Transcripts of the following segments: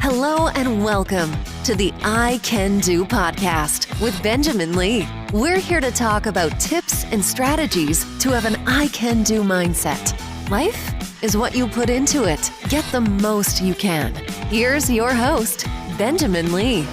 Hello and welcome to the I Can Do podcast with Benjamin Lee. We're here to talk about tips and strategies to have an I Can Do mindset. Life is what you put into it. Get the most you can. Here's your host, Benjamin Lee.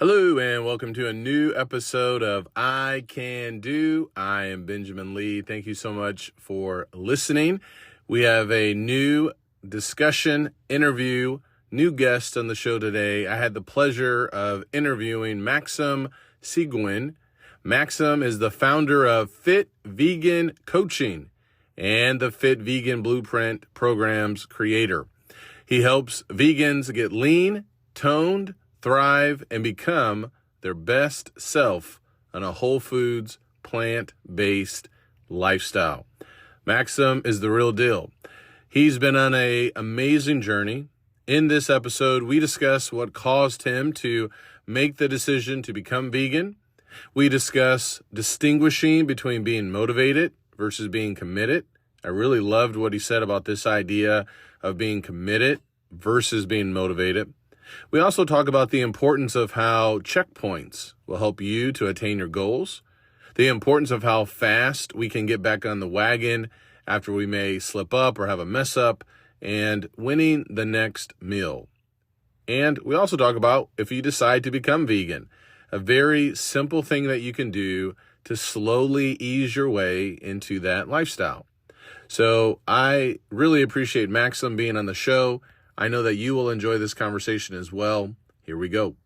Hello and welcome to a new episode of I Can Do. I am Benjamin Lee. Thank you so much for listening. We have a new discussion, interview, new guest on the show today. I had the pleasure of interviewing Maxime Sigouin. Maxime is the founder of Fit Vegan Coaching and the Fit Vegan Blueprint program's creator. He helps vegans get lean, toned, thrive, and become their best self on a whole foods, plant-based lifestyle. Maxime is the real deal. He's been on an amazing journey. In this episode, we discuss what caused him to make the decision to become vegan. We discuss distinguishing between being motivated versus being committed. I really loved what he said about this idea of being committed versus being motivated. We also talk about the importance of how checkpoints will help you to attain your goals, the importance of how fast we can get back on the wagon after we may slip up or have a mess up, and winning the next meal. And we also talk about if you decide to become vegan, a very simple thing that you can do to slowly ease your way into that lifestyle. So I really appreciate Maxime being on the show. I know that you will enjoy this conversation as well. Here we go.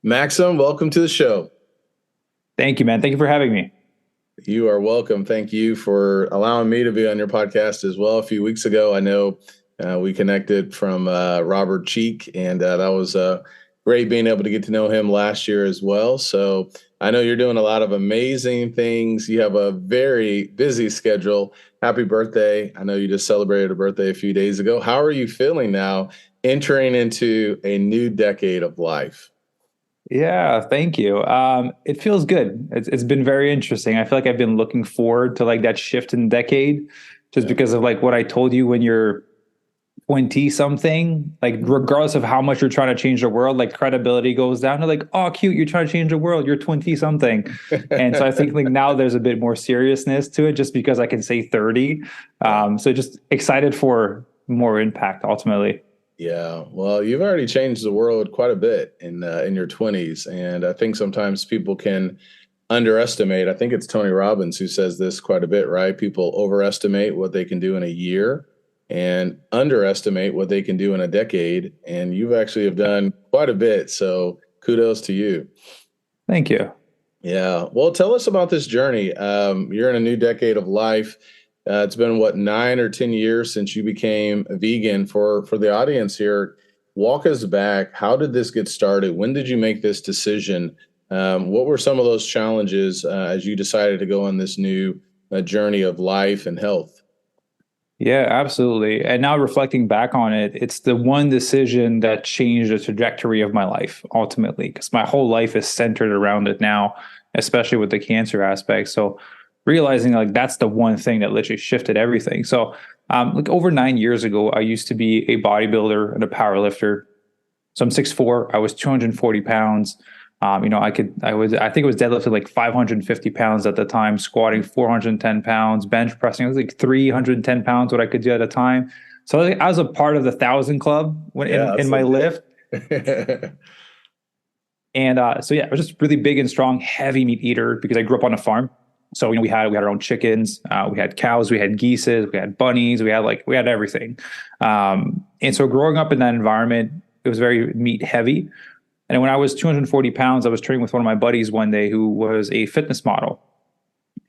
Maxime, welcome to the show. Thank you, man. Thank you for having me. You are welcome. Thank you for allowing me to be on your podcast as well. A few weeks ago, I know we connected from Robert Cheek, and that was great being able to get to know him last year as well. So I know you're doing a lot of amazing things. You have a very busy schedule. Happy birthday. I know you just celebrated a birthday a few days ago. How are you feeling now entering into a new decade of life? Yeah, thank you. It feels good. It's been very interesting. I feel like I've been looking forward to like that shift in decade just because of like what I told you when you're 20 something, like regardless of how much you're trying to change the world, like credibility goes down. They're like, oh, cute, you're trying to change the world. You're 20 something. And so I think like now there's a bit more seriousness to it just because I can say 30. So just excited for more impact ultimately. Yeah, well, you've already changed the world quite a bit in your 20s. And I think sometimes people can underestimate. I think it's Tony Robbins who says this quite a bit, right? People overestimate what they can do in a year and underestimate what they can do in a decade. And you've actually have done quite a bit. So kudos to you. Thank you. Yeah. Well, tell us about this journey. You're in a new decade of life. It's been, 9 or 10 years since you became a vegan. For the audience here, walk us back. How did this get started? When did you make this decision? What were some of those challenges as you decided to go on this new journey of life and health? Yeah, absolutely. And now reflecting back on it, it's the one decision that changed the trajectory of my life ultimately, because my whole life is centered around it now, especially with the cancer aspect. So realizing like that's the one thing that literally shifted everything. So like over 9 years ago, I used to be a bodybuilder and a power lifter. So I'm 6'4", I was 240 pounds. I think it was deadlifting like 550 pounds at the time, squatting 410 pounds, bench pressing. It was like 310 pounds what I could do at a time. So I was a part of the 1,000 club in my lift. And I was just really big and strong, heavy meat eater because I grew up on a farm. So, we had our own chickens, we had cows, we had geese, we had bunnies, we had everything. And so growing up in that environment, it was very meat heavy. And when I was 240 pounds, I was training with one of my buddies one day who was a fitness model.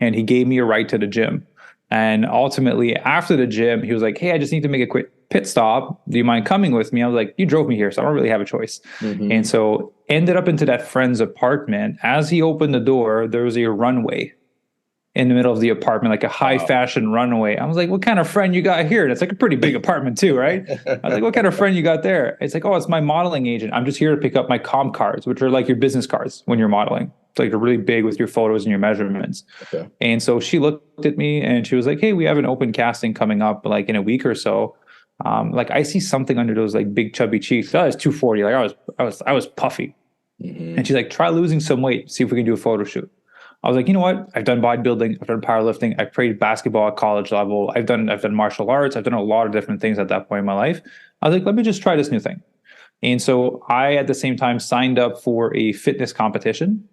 And he gave me a ride to the gym. And ultimately, after the gym, he was like, hey, I just need to make a quick pit stop. Do you mind coming with me? I was like, you drove me here, so I don't really have a choice. Mm-hmm. And so ended up into that friend's apartment. As he opened the door, there was a runway. in the middle of the apartment, like a high fashion runway. I was like, what kind of friend you got here? And it's like a pretty big apartment too, right? I was like, what kind of friend you got there? It's like, oh, it's my modeling agent. I'm just here to pick up my comp cards, which are like your business cards when you're modeling. It's like they're really big with your photos and your measurements. Okay. And so she looked at me and she was like, hey, we have an open casting coming up like in a week or so. Like I see something under those like big chubby cheeks. I was 240. Like I was puffy. Mm-hmm. And she's like, try losing some weight, see if we can do a photo shoot. I was like, you know what? I've done bodybuilding, I've done powerlifting, I've played basketball at college level, I've done martial arts, I've done a lot of different things at that point in my life. I was like, let me just try this new thing. And so I, at the same time, signed up for a fitness competition.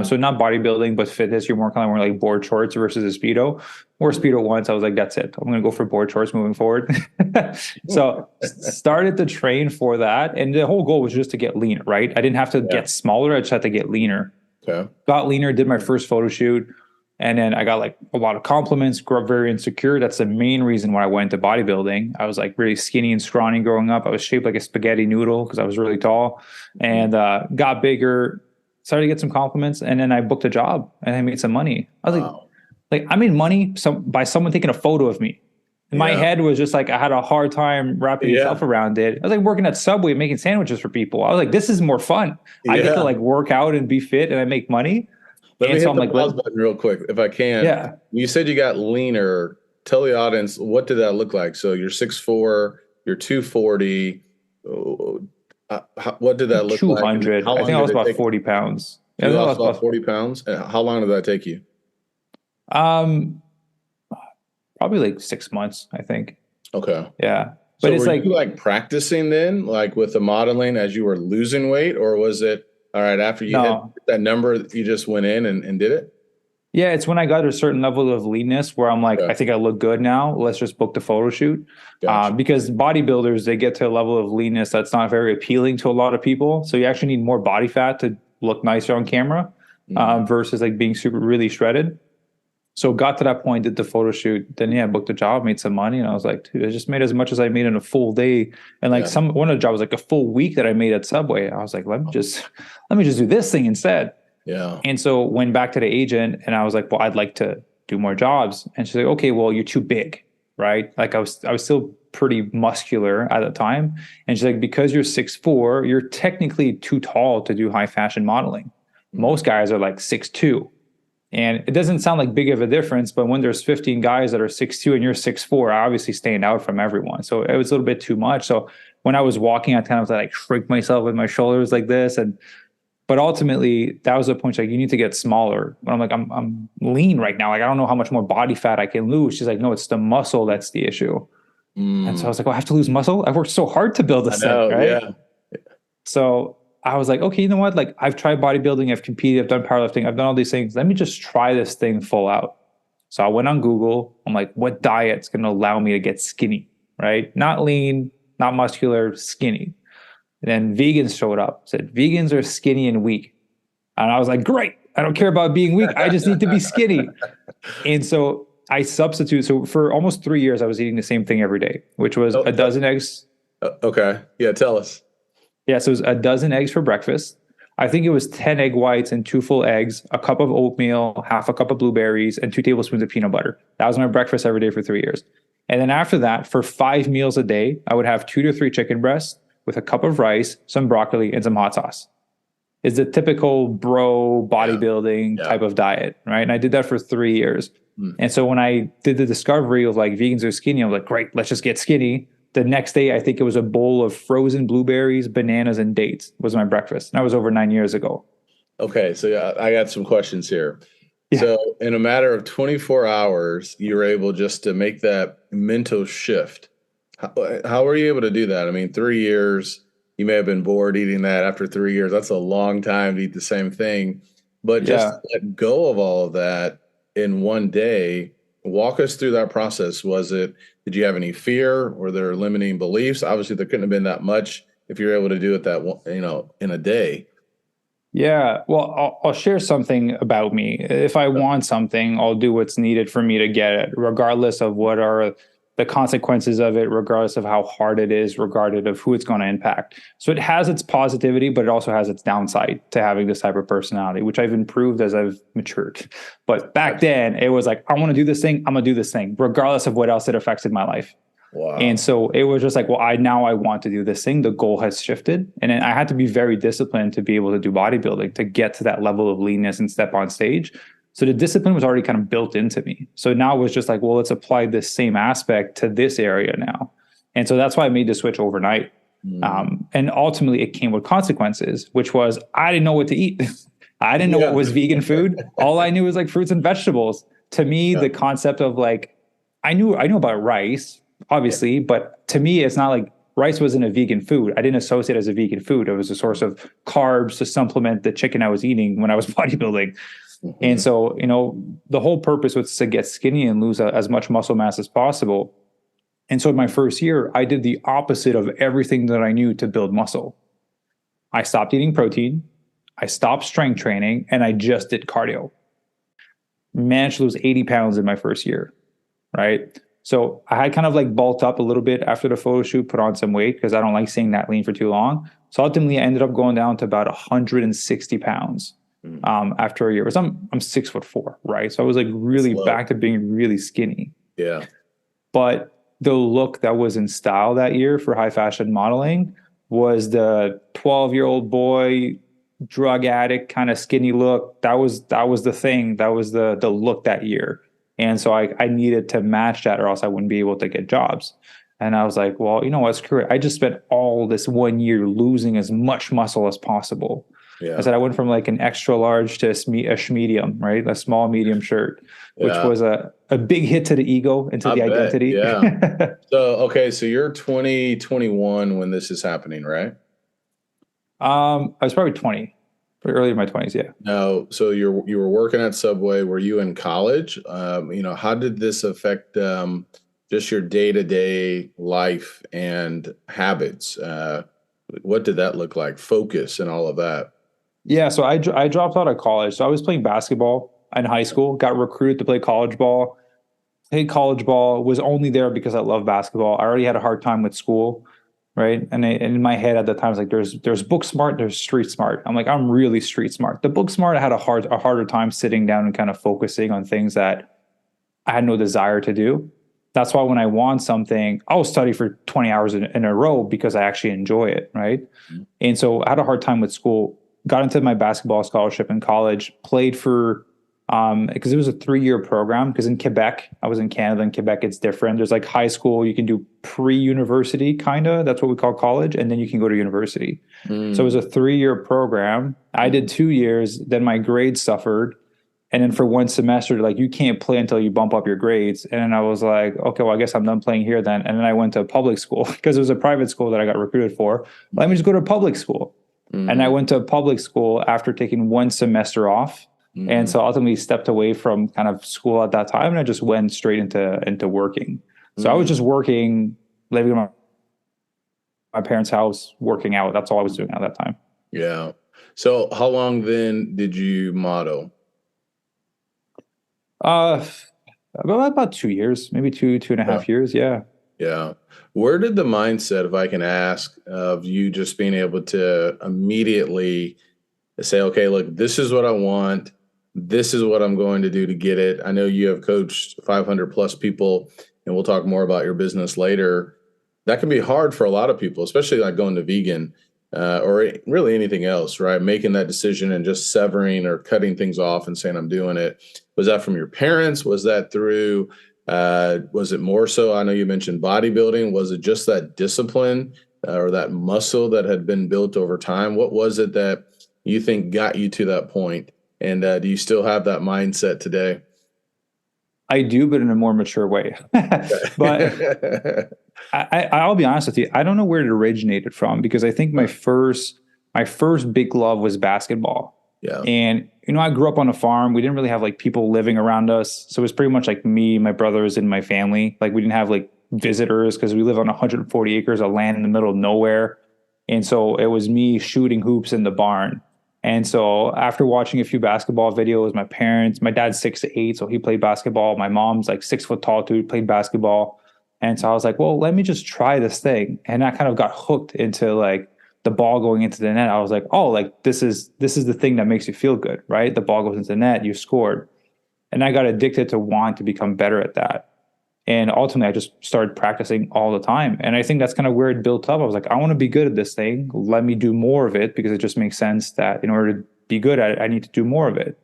So not bodybuilding, but fitness. You're more kind of wearing like board shorts versus a Speedo. Or Speedo once. I was like, that's it. I'm going to go for board shorts moving forward. So started to train for that. And the whole goal was just to get leaner, right? I didn't have to get smaller. I just had to get leaner. Okay. Got leaner, did my first photo shoot. And then I got like a lot of compliments, grew up very insecure. That's the main reason why I went into bodybuilding. I was like really skinny and scrawny growing up. I was shaped like a spaghetti noodle because I was really tall, and got bigger, started to get some compliments. And then I booked a job and I made some money. I was like I made money by someone taking a photo of me. In my head was just like, I had a hard time wrapping myself around it. I was like working at Subway, making sandwiches for people. I was like, this is more fun. I get to like work out and be fit and I make money. Let me hit the pause button real quick, if I can. Yeah. You said you got leaner. Tell the audience, what did that look like? So you're 6'4", you're 240. What did that look 200. like? I think I was about 40 pounds. You lost about 40 pounds? And how long did that take you? Probably like 6 months, I think. Okay. Yeah. But so were you like practicing then, like with the modeling as you were losing weight, or was it all right after you hit that number, you just went in and did it? Yeah, it's when I got a certain level of leanness where I'm like, I think I look good now. Let's just book the photo shoot. Gotcha. Because bodybuilders, they get to a level of leanness that's not very appealing to a lot of people. So you actually need more body fat to look nicer on camera versus like being really shredded. So got to that point, did the photo shoot, then I booked a job, made some money, and I was like, dude, I just made as much as I made in a full day. And like one of the jobs was like a full week that I made at Subway. I was like, let me just do this thing instead. Yeah. And so went back to the agent and I was like, well, I'd like to do more jobs. And she's like, okay, well, you're too big, right? Like I was still pretty muscular at the time. And she's like, because you're 6'4", you're technically too tall to do high fashion modeling. Most guys are like 6'2". And it doesn't sound like big of a difference, but when there's 15 guys that are 6'2" and you're 6'4", I obviously stand out from everyone. So it was a little bit too much. So when I was walking, I kind of like shrink myself with my shoulders like this. But ultimately, that was the point. Like, you need to get smaller. But I'm like, I'm lean right now. Like, I don't know how much more body fat I can lose. She's like, no, it's the muscle that's the issue. And so I was like, well, I have to lose muscle? I've worked so hard to build this thing, right? Yeah. So I was like, okay, you know what? Like, I've tried bodybuilding, I've competed, I've done powerlifting, I've done all these things. Let me just try this thing full out. So I went on Google. I'm like, what diet's going to allow me to get skinny, right? Not lean, not muscular, skinny. And then vegans showed up, said vegans are skinny and weak. And I was like, great. I don't care about being weak. I just need to be skinny. And so I substitute. So for almost 3 years, I was eating the same thing every day, which was a dozen eggs. Okay. Yeah. Tell us. Yeah. So it was a dozen eggs for breakfast. I think it was 10 egg whites and 2 full eggs, a cup of oatmeal, half a cup of blueberries, and 2 tablespoons of peanut butter. That was my breakfast every day for 3 years. And then after that, for 5 meals a day, I would have 2 to 3 chicken breasts with a cup of rice, some broccoli, and some hot sauce. It's the typical bro bodybuilding type of diet, right? And I did that for 3 years. And so when I did the discovery of like vegans are skinny, I was like, great, let's just get skinny. The next day, I think it was a bowl of frozen blueberries, bananas, and dates was my breakfast. And that was over 9 years ago. Okay. So I got some questions here. Yeah. So in a matter of 24 hours, you were able just to make that mental shift. How were you able to do that? I mean, 3 years, you may have been bored eating that after 3 years. That's a long time to eat the same thing. But just let go of all of that in one day. Walk us through that process. Did you have any fear? Were there limiting beliefs? Obviously, there couldn't have been that much if you're able to do it in a day. Yeah. Well, I'll share something about me. If I want something, I'll do what's needed for me to get it, regardless of what are the consequences of it, regardless of how hard it is, regardless of who it's going to impact. So it has its positivity, but it also has its downside to having this type of personality, which I've improved as I've matured. But back then it was like, I want to do this thing. I'm going to do this thing, regardless of what else it affects in my life. Wow. And so it was just like, well, I want to do this thing. The goal has shifted. And then I had to be very disciplined to be able to do bodybuilding, to get to that level of leanness and step on stage. So the discipline was already kind of built into me. So now it was just like, well, let's apply this same aspect to this area now. And so that's why I made the switch overnight. And ultimately it came with consequences, which was, I didn't know what to eat. I didn't know what was vegan food. All I knew was like fruits and vegetables. To me, the concept of like, I knew about rice, obviously, but to me, it's not like rice wasn't a vegan food. I didn't associate it as a vegan food. It was a source of carbs to supplement the chicken I was eating when I was bodybuilding. And so, the whole purpose was to get skinny and lose as much muscle mass as possible. And so in my first year, I did the opposite of everything that I knew to build muscle. I stopped eating protein. I stopped strength training, and I just did cardio. Managed to lose 80 pounds in my first year, right? So I had kind of like bulked up a little bit after the photo shoot, put on some weight because I don't like staying that lean for too long. So ultimately I ended up going down to about 160 pounds after a year. Because I'm 6'4", right? So I was like really back to being really skinny. Yeah. But the look that was in style that year for high fashion modeling was the 12-year-old boy, drug addict kind of skinny look. That was the thing. That was the look that year. And so I needed to match that or else I wouldn't be able to get jobs. And I was like, well, you know what, screw it. I just spent all this 1 year losing as much muscle as possible. Yeah. I said I went from like an extra large to a medium, right? A small medium shirt, which was a big hit to the ego and to the identity. Yeah. So you're 21 when this is happening, right? I was probably 20. Early in my 20s, yeah. No, so you were working at Subway. Were you in college? How did this affect just your day-to-day life and habits? What did that look like? Focus and all of that. Yeah, so I dropped out of college. So I was playing basketball in high school, got recruited to play college ball. Played college ball, was only there because I love basketball. I already had a hard time with school. Right. And in my head at the time, it's like there's book smart, there's street smart. I'm like, I'm really street smart. The book smart, I had a harder time sitting down and kind of focusing on things that I had no desire to do. That's why when I want something, I'll study for 20 hours in a row because I actually enjoy it. Right. Mm-hmm. And so I had a hard time with school, got into my basketball scholarship in college, played for because it was a 3-year program. Because in Quebec, I was in Canada. In Quebec, it's different. There's like high school, you can do pre-university, kind of. That's what we call college, and then you can go to university. So it was a 3-year program. I did 2 years. Then my grades suffered, and then for one semester, like you can't play until you bump up your grades. And then I was like, okay, well, I guess I'm done playing here then. And then I went to public school because it was a private school that I got recruited for. Let me just go to public school, and I went to public school after taking one semester off. And so ultimately stepped away from kind of school at that time, and I just went straight into working. So I was just working, living in my parents' house, working out. That's all I was doing at that time. Yeah. So how long then did you model? About 2 years, maybe two and a half years. Yeah. Yeah. Where did the mindset, if I can ask, of you just being able to immediately say, okay, look, this is what I want. This is what I'm going to do to get it. I know you have coached 500 plus people, and we'll talk more about your business later. That can be hard for a lot of people, especially like going to vegan or really anything else, right? Making that decision and just severing or cutting things off and saying, I'm doing it. Was that from your parents? Was that through, was it more so? I know you mentioned bodybuilding. Was it just that discipline or that muscle that had been built over time? What was it that you think got you to that point? And do you still have that mindset today? I do, but in a more mature way. But I'll be honest with you. I don't know where it originated from, because I think my first big love was basketball. Yeah. And, I grew up on a farm. We didn't really have like people living around us. So it was pretty much like me, my brothers, and my family. Like we didn't have like visitors because we live on 140 acres of land in the middle of nowhere. And so it was me shooting hoops in the barn. And so after watching a few basketball videos, my dad's 6'8", so he played basketball. My mom's like 6 foot tall too, played basketball. And so I was like, well, let me just try this thing. And I kind of got hooked into like the ball going into the net. I was like, oh, like this is the thing that makes you feel good, right? The ball goes into the net, you scored. And I got addicted to wanting to become better at that. And ultimately, I just started practicing all the time. And I think that's kind of where it built up. I was like, I want to be good at this thing. Let me do more of it, because it just makes sense that in order to be good at it, I need to do more of it.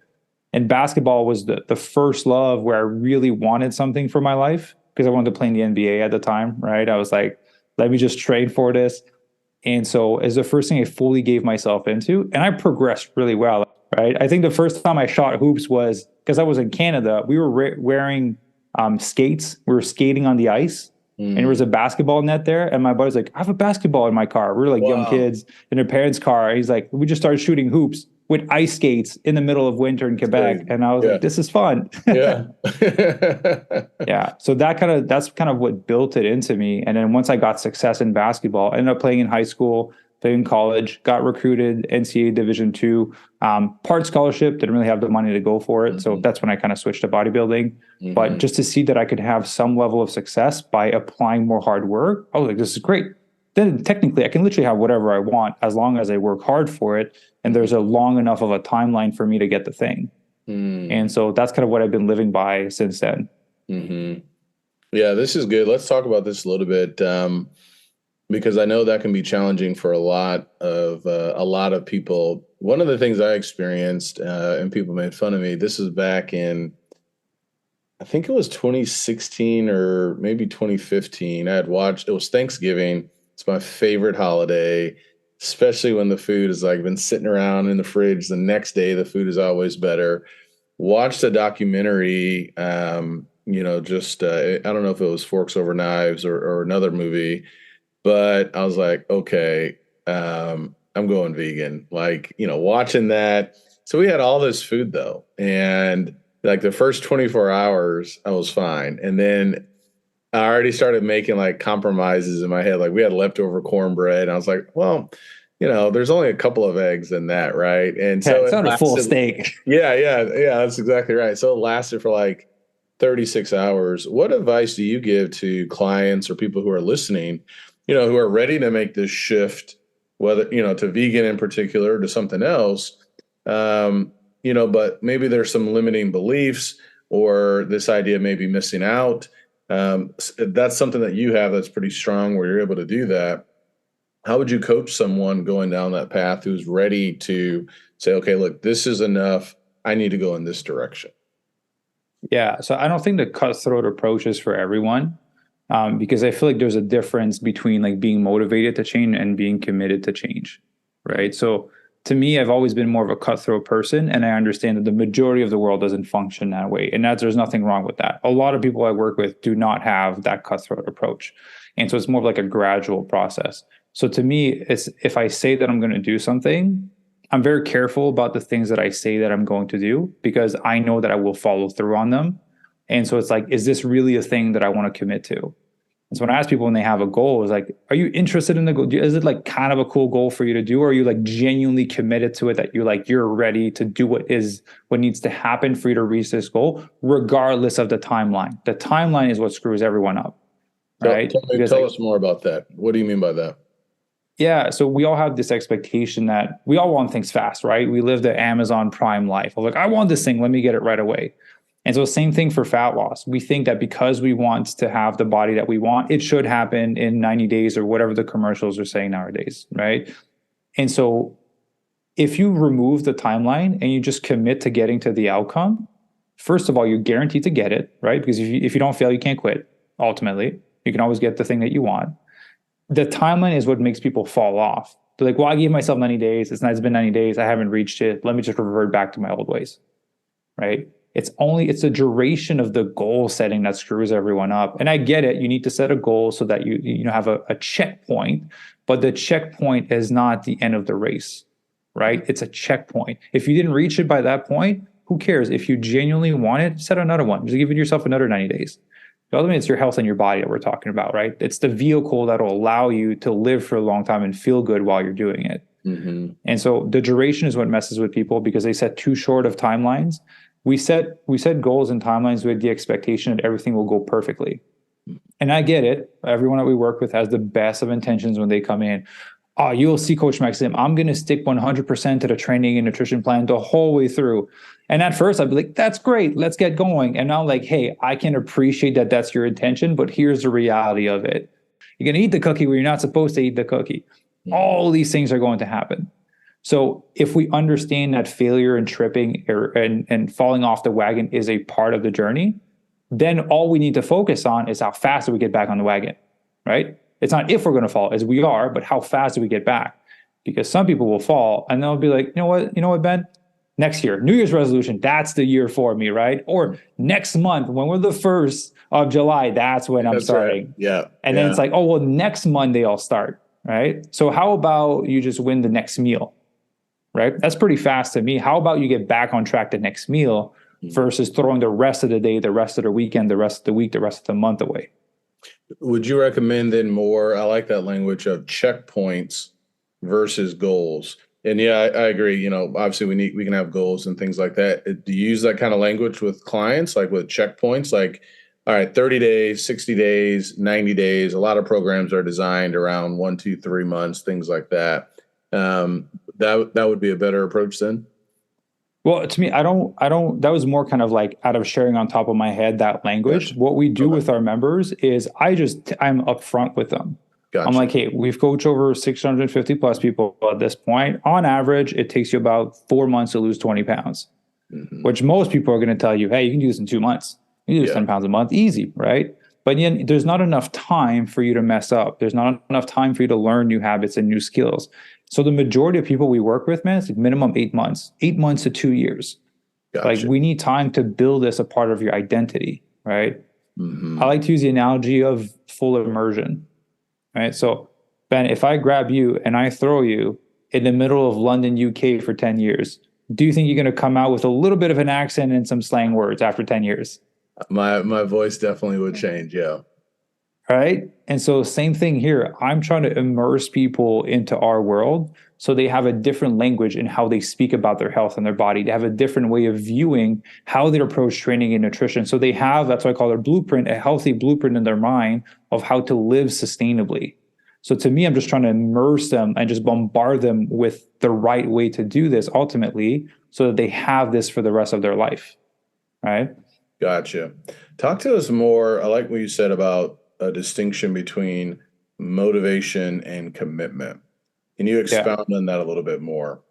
And basketball was the first love where I really wanted something for my life, because I wanted to play in the NBA at the time, right? I was like, let me just train for this. And so it's the first thing I fully gave myself into. And I progressed really well, right? I think the first time I shot hoops was because I was in Canada. We were wearing skates. We were skating on the ice. And there was a basketball net there. And my buddy's like, I have a basketball in my car. We were like young kids in their parents' car. He's like, we just started shooting hoops with ice skates in the middle of winter in Quebec. And I was like, this is fun. Yeah. Yeah. So that's kind of what built it into me. And then once I got success in basketball, I ended up playing in high school, played in college, got recruited NCAA Division II, part scholarship, didn't really have the money to go for it. So that's when I kind of switched to bodybuilding. But just to see that I could have some level of success by applying more hard work, I was like, this is great. Then technically I can literally have whatever I want as long as I work hard for it. And there's a long enough of a timeline for me to get the thing. And so that's kind of what I've been living by since then. Yeah, this is good. Let's talk about this a little bit, because I know that can be challenging for a lot of people. One of the things I experienced, and people made fun of me, this is back in, I think it was 2016 or maybe 2015. It was Thanksgiving. It's my favorite holiday, especially when the food has like been sitting around in the fridge. The next day, the food is always better. Watched a documentary, I don't know if it was Forks Over Knives or another movie, but I was like, okay, I'm going vegan. Like, watching that. So we had all this food though. And like the first 24 hours, I was fine. And then I already started making like compromises in my head. Like we had leftover cornbread. And I was like, well, there's only a couple of eggs in that, right? And so it's not a full steak. Yeah, that's exactly right. So it lasted for like 36 hours. What advice do you give to clients or people who are listening, who are ready to make this shift, whether, to vegan in particular, or to something else, but maybe there's some limiting beliefs or this idea may be missing out. That's something that you have that's pretty strong where you're able to do that. How would you coach someone going down that path who's ready to say, okay, look, this is enough. I need to go in this direction? Yeah. So I don't think the cutthroat approach is for everyone, because I feel like there's a difference between like being motivated to change and being committed to change. Right. So to me, I've always been more of a cutthroat person, and I understand that the majority of the world doesn't function that way. And there's nothing wrong with that. A lot of people I work with do not have that cutthroat approach. And so it's more of like a gradual process. So to me, it's if I say that I'm going to do something, I'm very careful about the things that I say that I'm going to do, because I know that I will follow through on them. And so it's like, is this really a thing that I want to commit to? And so when I ask people when they have a goal, it's like, are you interested in the goal? Is it like kind of a cool goal for you to do? Or are you like genuinely committed to it, that you're ready to do what needs to happen for you to reach this goal, regardless of the timeline? The timeline is what screws everyone up. Right? Tell us more about that. What do you mean by that? Yeah. So we all have this expectation that we all want things fast, right? We live the Amazon Prime life of like, I want this thing, let me get it right away. And so same thing for fat loss. We think that because we want to have the body that we want, it should happen in 90 days or whatever the commercials are saying nowadays, right? And so if you remove the timeline and you just commit to getting to the outcome, first of all, you're guaranteed to get it, right? Because if you don't fail, you can't quit. Ultimately, you can always get the thing that you want. The timeline is what makes people fall off. They're like, well, I gave myself 90 days. It's been 90 days. I haven't reached it. Let me just revert back to my old ways, right? It's the duration of the goal setting that screws everyone up. And I get it. You need to set a goal so that you have a checkpoint, but the checkpoint is not the end of the race, right? It's a checkpoint. If you didn't reach it by that point, who cares? If you genuinely want it, set another one. Just give yourself another 90 days. Ultimately, it's your health and your body that we're talking about, right? It's the vehicle that will allow you to live for a long time and feel good while you're doing it. And so the duration is what messes with people, because they set too short of timelines. We set goals and timelines with the expectation that everything will go perfectly. And I get it. Everyone that we work with has the best of intentions when they come in. Oh, you'll see, Coach Maxime, I'm going to stick 100% to the training and nutrition plan the whole way through. And at first I'd be like, that's great. Let's get going. And now I'm like, hey, I can appreciate that that's your intention, but here's the reality of it. You're going to eat the cookie where you're not supposed to eat the cookie. All these things are going to happen. So if we understand that failure and tripping and falling off the wagon is a part of the journey, then all we need to focus on is how fast do we get back on the wagon, right? It's not if we're going to fall, as we are, but how fast do we get back? Because some people will fall and they'll be like, you know what, Ben? Next year, New Year's resolution, that's the year for me, right? Or next month, when we're the 1st of July, that's when I'm starting. Right. Yeah. And then it's like, oh, well, next Monday I'll start, right? So how about you just win the next meal, right? That's pretty fast to me. How about you get back on track the next meal versus throwing the rest of the day, the rest of the weekend, the rest of the week, the rest of the month away? Would you recommend then more, I like that language of checkpoints versus goals? And yeah, I agree. You know, obviously we can have goals and things like that. Do you use that kind of language with clients, like with checkpoints? Like, all right, 30 days, 60 days, 90 days. A lot of programs are designed around 1, 2, 3 months, things like that. That would be a better approach then? Well, to me, that was more kind of like out of sharing on top of my head, that language. Gotcha. What we do with our members is I'm upfront with them. Gotcha. I'm like, hey, we've coached over 650 plus people at this point. On average, it takes you about 4 months to lose 20 pounds, which most people are going to tell you, hey, you can do this in 2 months. You can do 10 pounds a month, easy, right? But yet there's not enough time for you to mess up. There's not enough time for you to learn new habits and new skills. So the majority of people we work with, man, it's like minimum 8 months to 2 years. Gotcha. Like we need time to build this a part of your identity, right? I like to use the analogy of full immersion, right? So Ben, if I grab you and I throw you in the middle of London, UK for 10 years, do you think you're going to come out with a little bit of an accent and some slang words after 10 years? My voice definitely would change. Yeah. Right. And so same thing here. I'm trying to immerse people into our world so they have a different language in how they speak about their health and their body. They have a different way of viewing how they approach training and nutrition. So they have, that's what I call their blueprint, a healthy blueprint in their mind of how to live sustainably. So to me, I'm just trying to immerse them and just bombard them with the right way to do this ultimately so that they have this for the rest of their life. Right. Gotcha. Talk to us more. I like what you said about a distinction between motivation and commitment. Can you expound on that a little bit more?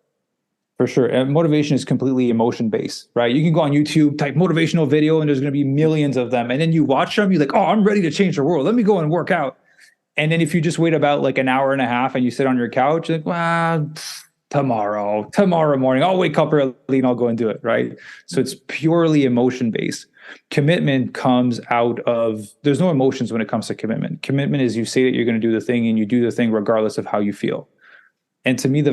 For sure. And motivation is completely emotion based, right? You can go on YouTube, type motivational video, and there's going to be millions of them. And then you watch them, you're like, oh, I'm ready to change the world. Let me go and work out. And then if you just wait about like an hour and a half and you sit on your couch, you're like, well, tomorrow morning, I'll wake up early and I'll go and do it, right? So it's purely emotion based. Commitment comes out of, there's no emotions when it comes to commitment. Commitment is you say that you're going to do the thing and you do the thing regardless of how you feel. And to me,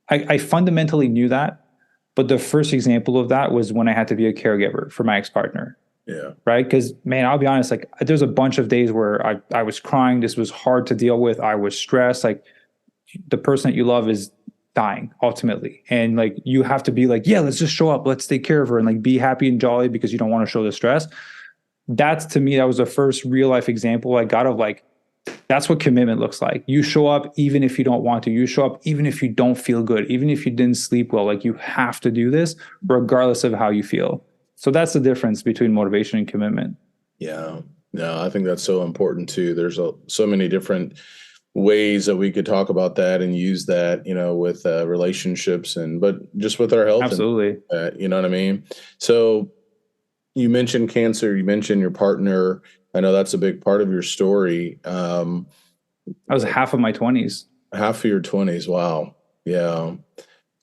I fundamentally knew that, but the first example of that was when I had to be a caregiver for my ex-partner. Yeah. Right. Because, man, I'll be honest, like there's a bunch of days where I was crying. This was hard to deal with. I was stressed. Like the person that you love is dying ultimately. And like, you have to be like, yeah, let's just show up. Let's take care of her and like be happy and jolly because you don't want to show the stress. That's, to me, that was the first real life example I got of like, that's what commitment looks like. You show up even if you don't want to. You show up even if you don't feel good, even if you didn't sleep well. Like you have to do this regardless of how you feel. So that's the difference between motivation and commitment. Yeah. No, I think that's so important too. There's so many different ways that we could talk about that and use that, you know, with relationships but just with our health. Absolutely. You know what I mean? So you mentioned cancer, you mentioned your partner. I know that's a big part of your story. I was half of my 20s. Half of your 20s. Wow. Yeah.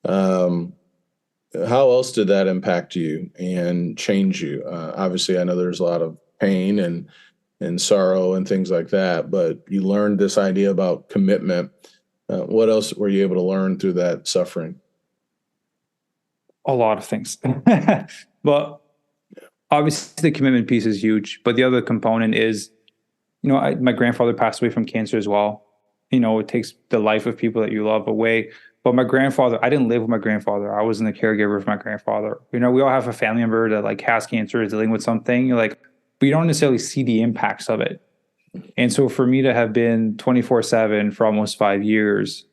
How else did that impact you and change you? Obviously, I know there's a lot of pain and sorrow and things like that, but you learned this idea about commitment. What else were you able to learn through that suffering? A lot of things. But obviously the commitment piece is huge, but the other component is, you know, my grandfather passed away from cancer as well. You know, it takes the life of people that you love away. But my grandfather, I didn't live with my grandfather. I wasn't a caregiver for my grandfather. You know, we all have a family member that like has cancer, is dealing with something. You're like, but you don't necessarily see the impacts of it. And so for me to have been 24/7 for almost 5 years,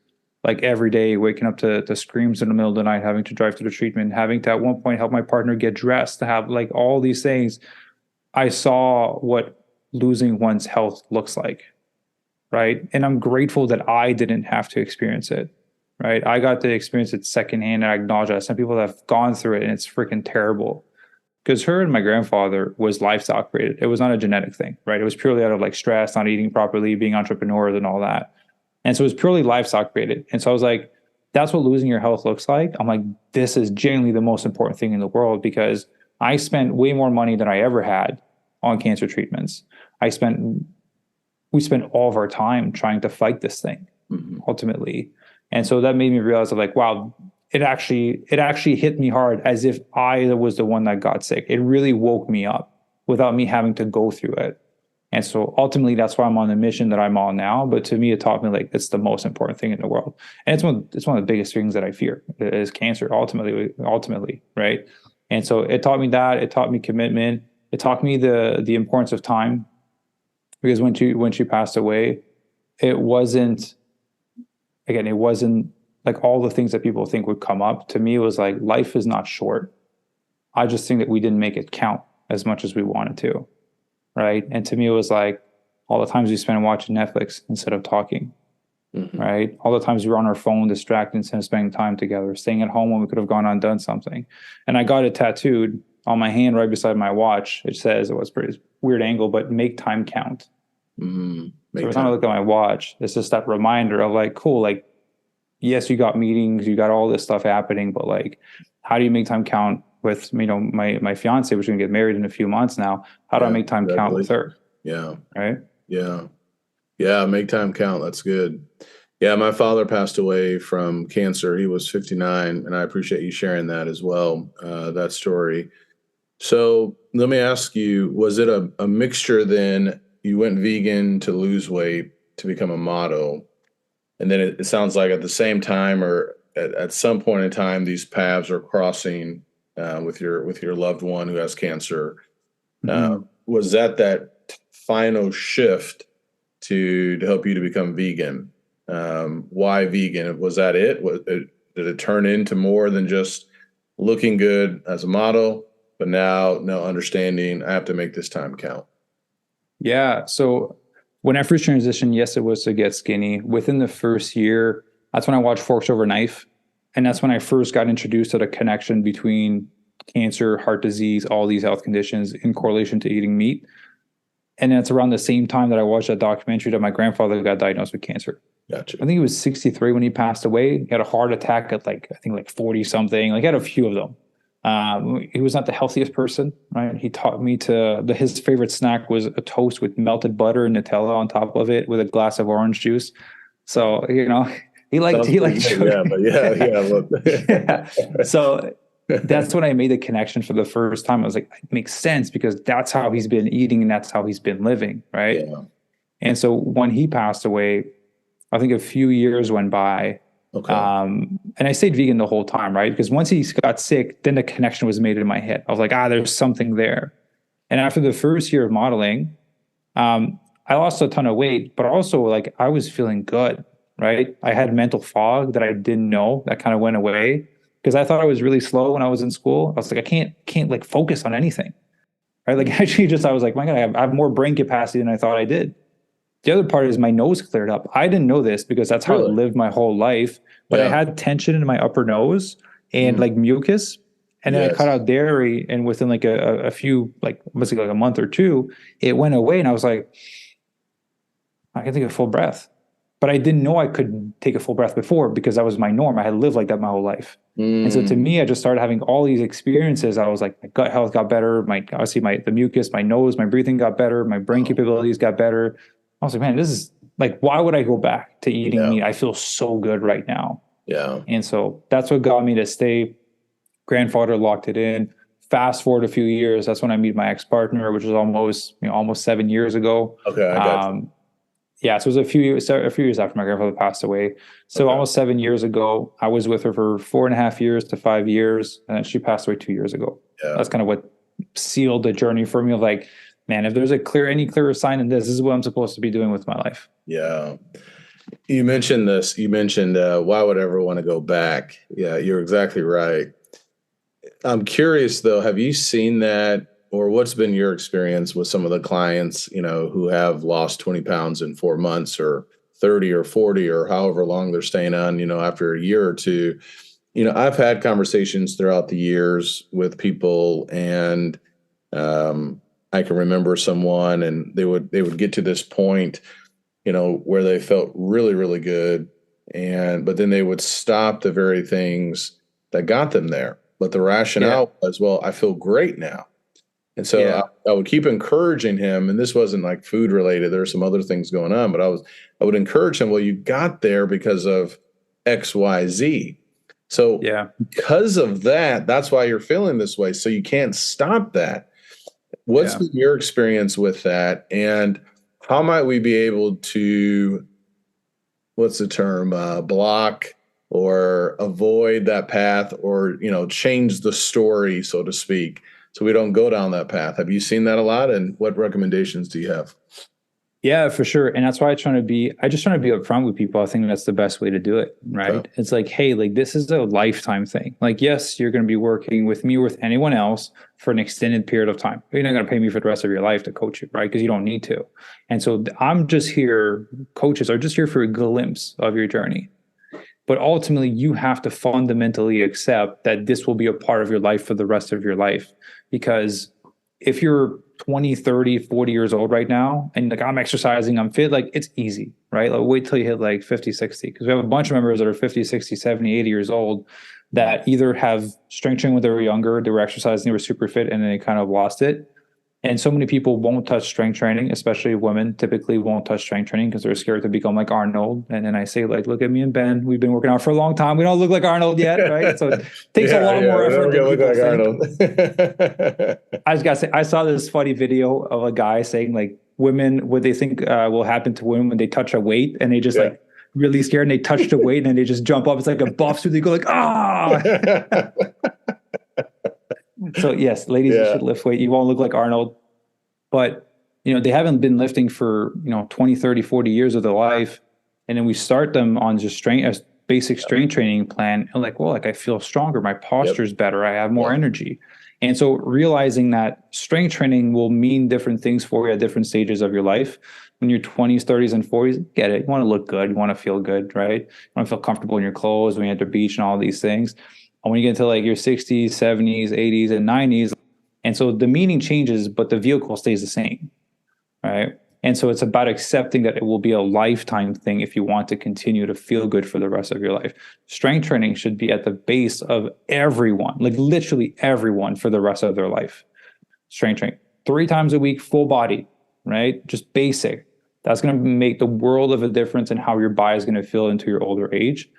like every day, waking up to screams in the middle of the night, having to drive to the treatment, having to at one point help my partner get dressed, to have like all these things, I saw what losing one's health looks like, right? And I'm grateful that I didn't have to experience it, right? I got to experience it secondhand, and I acknowledge that. Some people have gone through it, and it's freaking terrible. Because her and my grandfather was lifestyle created. It was not a genetic thing, right? It was purely out of like stress, not eating properly, being entrepreneurs and all that. And so it was purely lifestyle created. And so I was like, that's what losing your health looks like. I'm like, this is genuinely the most important thing in the world, because I spent way more money than I ever had on cancer treatments. We spent all of our time trying to fight this thing, ultimately. And so that made me realize, like, wow, it actually hit me hard, as if I was the one that got sick. It really woke me up without me having to go through it. And so ultimately, that's why I'm on the mission that I'm on now. But to me, it taught me like it's the most important thing in the world. And it's one of the biggest things that I fear is cancer, ultimately, right? And so it taught me that. It taught me commitment. It taught me the importance of time, because when she passed away, it wasn't like all the things that people think would come up. To me, it was like, life is not short. I just think that we didn't make it count as much as we wanted to, right? And to me, it was like all the times we spent watching Netflix instead of talking, right? All the times we were on our phone distracted instead of spending time together, staying at home when we could have gone out and done something. And I got it tattooed on my hand right beside my watch. It says, it was a pretty weird angle, but make time count. So every time I look at my watch, it's just that reminder of like, cool, like, yes, you got meetings, you got all this stuff happening, but like, how do you make time count with, my fiance, which is going to get married in a few months now? How do I make time count with her? Yeah. Right. Yeah. Yeah. Make time count. That's good. Yeah. My father passed away from cancer. He was 59, and I appreciate you sharing that as well, that story. So let me ask you, was it a mixture then? You went vegan to lose weight, to become a model. And then it sounds like at the same time, or at some point in time, these paths are crossing with your loved one who has cancer. Was that final shift to help you to become vegan? Why vegan? Was that it? Did it turn into more than just looking good as a model, but now understanding I have to make this time count? Yeah. So when I first transitioned, yes, it was to get skinny. Within the first year, that's when I watched Forks Over Knife. And that's when I first got introduced to the connection between cancer, heart disease, all these health conditions in correlation to eating meat. And that's around the same time that I watched that documentary that my grandfather got diagnosed with cancer. Gotcha. I think he was 63 when he passed away. He had a heart attack at like 40 something. Like, he had a few of them. He was not the healthiest person, right? He taught me his favorite snack was a toast with melted butter and Nutella on top of it with a glass of orange juice. So, he liked sugar. Yeah. So that's when I made the connection for the first time. I was like, it makes sense, because that's how he's been eating and that's how he's been living, right? Yeah. And so when he passed away, I think a few years went by. Okay. And I stayed vegan the whole time, right? Because once he got sick, then the connection was made in my head. I was like, there's something there. And after the first year of modeling, I lost a ton of weight, but also like I was feeling good, right? I had mental fog that I didn't know that kind of went away, because I thought I was really slow when I was in school. I was like, I can't like focus on anything, right? Like actually I was like, my God, I have more brain capacity than I thought I did. The other part is my nose cleared up. I didn't know this because that's how I lived my whole life. But I had tension in my upper nose and like mucus. And then I cut out dairy, and within like a few, like basically like a month or two, it went away. And I was like, I can take a full breath. But I didn't know I could take a full breath before, because that was my norm. I had lived like that my whole life. And so to me, I just started having all these experiences. I was like, my gut health got better. The mucus, my nose, my breathing got better. My brain capabilities got better. I was like, man, this is like, why would I go back to eating meat? I feel so good right now. Yeah. And so that's what got me to stay. Grandfather locked it in. Fast forward a few years, that's when I meet my ex-partner, which was almost 7 years ago. Okay, I got you. Yeah, so it was a few years after my grandfather passed away. So almost 7 years ago, I was with her for 4.5 years to 5 years, and then she passed away 2 years ago. Yeah. That's kind of what sealed the journey for me of like, man, if there's any clearer sign in this is what I'm supposed to be doing with my life. Yeah. You mentioned this. You mentioned why would I ever want to go back? Yeah, you're exactly right. I'm curious though, have you seen that, or what's been your experience with some of the clients, who have lost 20 pounds in 4 months or 30 or 40 or however long they're staying on, after a year or two? I've had conversations throughout the years with people, and I can remember someone, and they would get to this point, where they felt really, really good. But then they would stop the very things that got them there. But the rationale was, well, I feel great now. And so I would keep encouraging him. And this wasn't like food related. There are some other things going on, but I would encourage him, well, you got there because of X, Y, Z. So because of that, that's why you're feeling this way. So you can't stop that. What's been your experience with that? And how might we be able to, what's the term, block or avoid that path, or, change the story, so to speak, so we don't go down that path? Have you seen that a lot? And what recommendations do you have? Yeah, for sure. And that's why I just trying to be upfront with people. I think that's the best way to do it, right? Okay. It's like, hey, like this is a lifetime thing. Like, yes, you're going to be working with me or with anyone else for an extended period of time. You're not going to pay me for the rest of your life to coach you, right? Because you don't need to. And so I'm just here, coaches are just here for a glimpse of your journey. But ultimately, you have to fundamentally accept that this will be a part of your life for the rest of your life. Because if you're 20, 30, 40 years old right now, and like I'm exercising, I'm fit, like it's easy, right? Like wait till you hit like 50, 60. Because we have a bunch of members that are 50, 60, 70, 80 years old that either have strength training when they were younger, they were exercising, they were super fit, and then they kind of lost it. And so many people won't touch strength training, especially women typically won't touch strength training because they're scared to become like Arnold. And then I say, like, look at me and Ben. We've been working out for a long time. We don't look like Arnold yet, right? So it takes a lot more effort than people think. Arnold. I just got to say, I saw this funny video of a guy saying, like, women, what they think will happen to women when they touch a weight, and they just like really scared, and they touch the weight, and then they just jump up. It's like a buff suit. They go like, ah. So yes, ladies, you should lift weight. You won't look like Arnold, but they haven't been lifting for 20, 30, 40 years of their life. And then we start them on just a basic strength training plan. And like, well, like I feel stronger. My posture's better. I have more energy. And so realizing that strength training will mean different things for you at different stages of your life. When you're 20s, 30s, and 40s, get it. You want to look good. You want to feel good, right? You want to feel comfortable in your clothes when you're at the beach and all these things. And when you get into like your 60s, 70s, 80s, and 90s, and so the meaning changes, but the vehicle stays the same, right? And so it's about accepting that it will be a lifetime thing if you want to continue to feel good for the rest of your life. Strength training should be at the base of everyone, like literally everyone for the rest of their life. Strength training, 3 times a week, full body, right? Just basic. That's going to make the world of a difference in how your body is going to feel into your older age.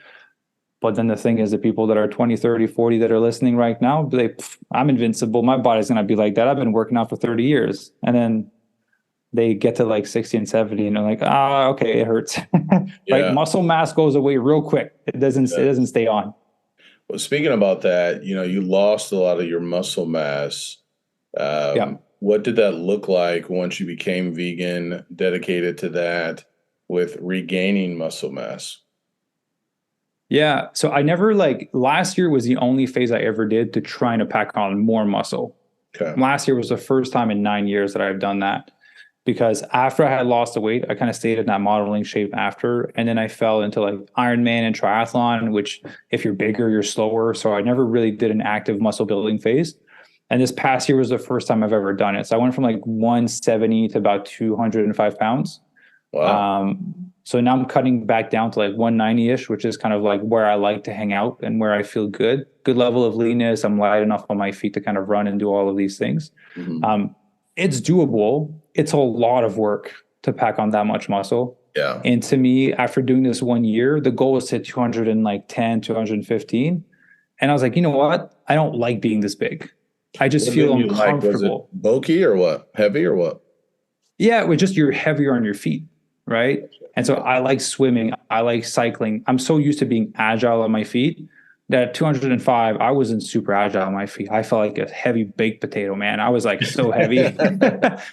But then the thing is, the people that are 20, 30, 40 that are listening right now, be like, I'm invincible. My body's going to be like that. I've been working out for 30 years. And then they get to like 60 and 70 and they're like, okay, it hurts. Like muscle mass goes away real quick. It doesn't stay on. Well, speaking about that, you lost a lot of your muscle mass. What did that look like once you became vegan, dedicated to that, with regaining muscle mass? Yeah. So I never last year was the only phase I ever did to trying to pack on more muscle. Okay. Last year was the first time in 9 years that I've done that, because after I had lost the weight, I kind of stayed in that modeling shape after. And then I fell into like Ironman and triathlon, which if you're bigger, you're slower. So I never really did an active muscle building phase. And this past year was the first time I've ever done it. So I went from like 170 to about 205 pounds. Wow. So now I'm cutting back down to like 190-ish, which is kind of like where I like to hang out and where I feel good level of leanness. I'm light enough on my feet to kind of run and do all of these things. Mm-hmm. It's doable. It's a lot of work to pack on that much muscle. Yeah. And to me, after doing this 1 year, the goal was to hit 210, 215. And I was like, you know what? I don't like being this big. I just feel uncomfortable. Was it bulky or what? Heavy or what? Yeah, it was just you're heavier on your feet. Right. And so I like swimming. I like cycling. I'm so used to being agile on my feet That 205, I wasn't super agile on my feet. I felt like a heavy baked potato, man. I was like so heavy. I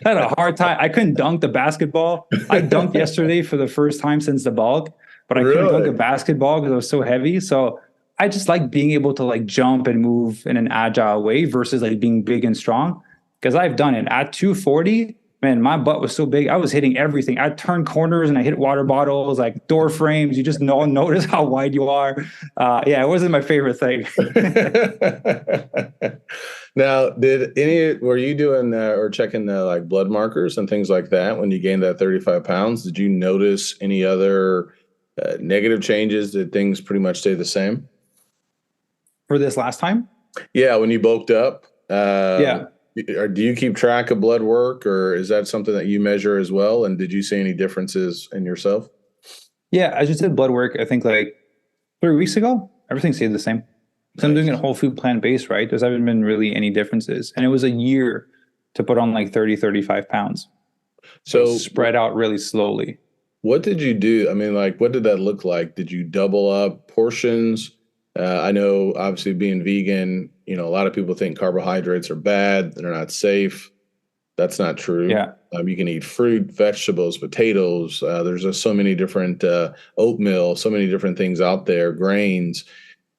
had a hard time. I couldn't dunk the basketball. I dunked yesterday for the first time since the bulk, but I couldn't dunk a Really? basketball because I was so heavy. So I just like being able to like jump and move in an agile way versus like being big and strong. Because I've done it at 240. Man, my butt was so big. I was hitting everything. I turned corners and I hit water bottles, like door frames. You just notice how wide you are. Yeah, it wasn't my favorite thing. Now, were you doing or checking the like blood markers and things like that when you gained that 35 pounds? Did you notice any other negative changes? Did things pretty much stay the same? For this last time? Yeah, when you bulked up. Yeah. Or do you keep track of blood work, or is that something that you measure as well? And did you see any differences in yourself? Yeah, I just did blood work, I think like 3 weeks ago. Everything stayed the same. So I'm doing it whole food plant based, right? There haven't been really any differences. And it was a year to put on like 30, 35 pounds. So spread out really slowly. What did you do? I mean, like, what did that look like? Did you double up portions? I know, obviously, being vegan, a lot of people think carbohydrates are bad, they're not safe. That's not true. Yeah. You can eat fruit, vegetables, potatoes. There's just so many different oatmeal, so many different things out there, grains.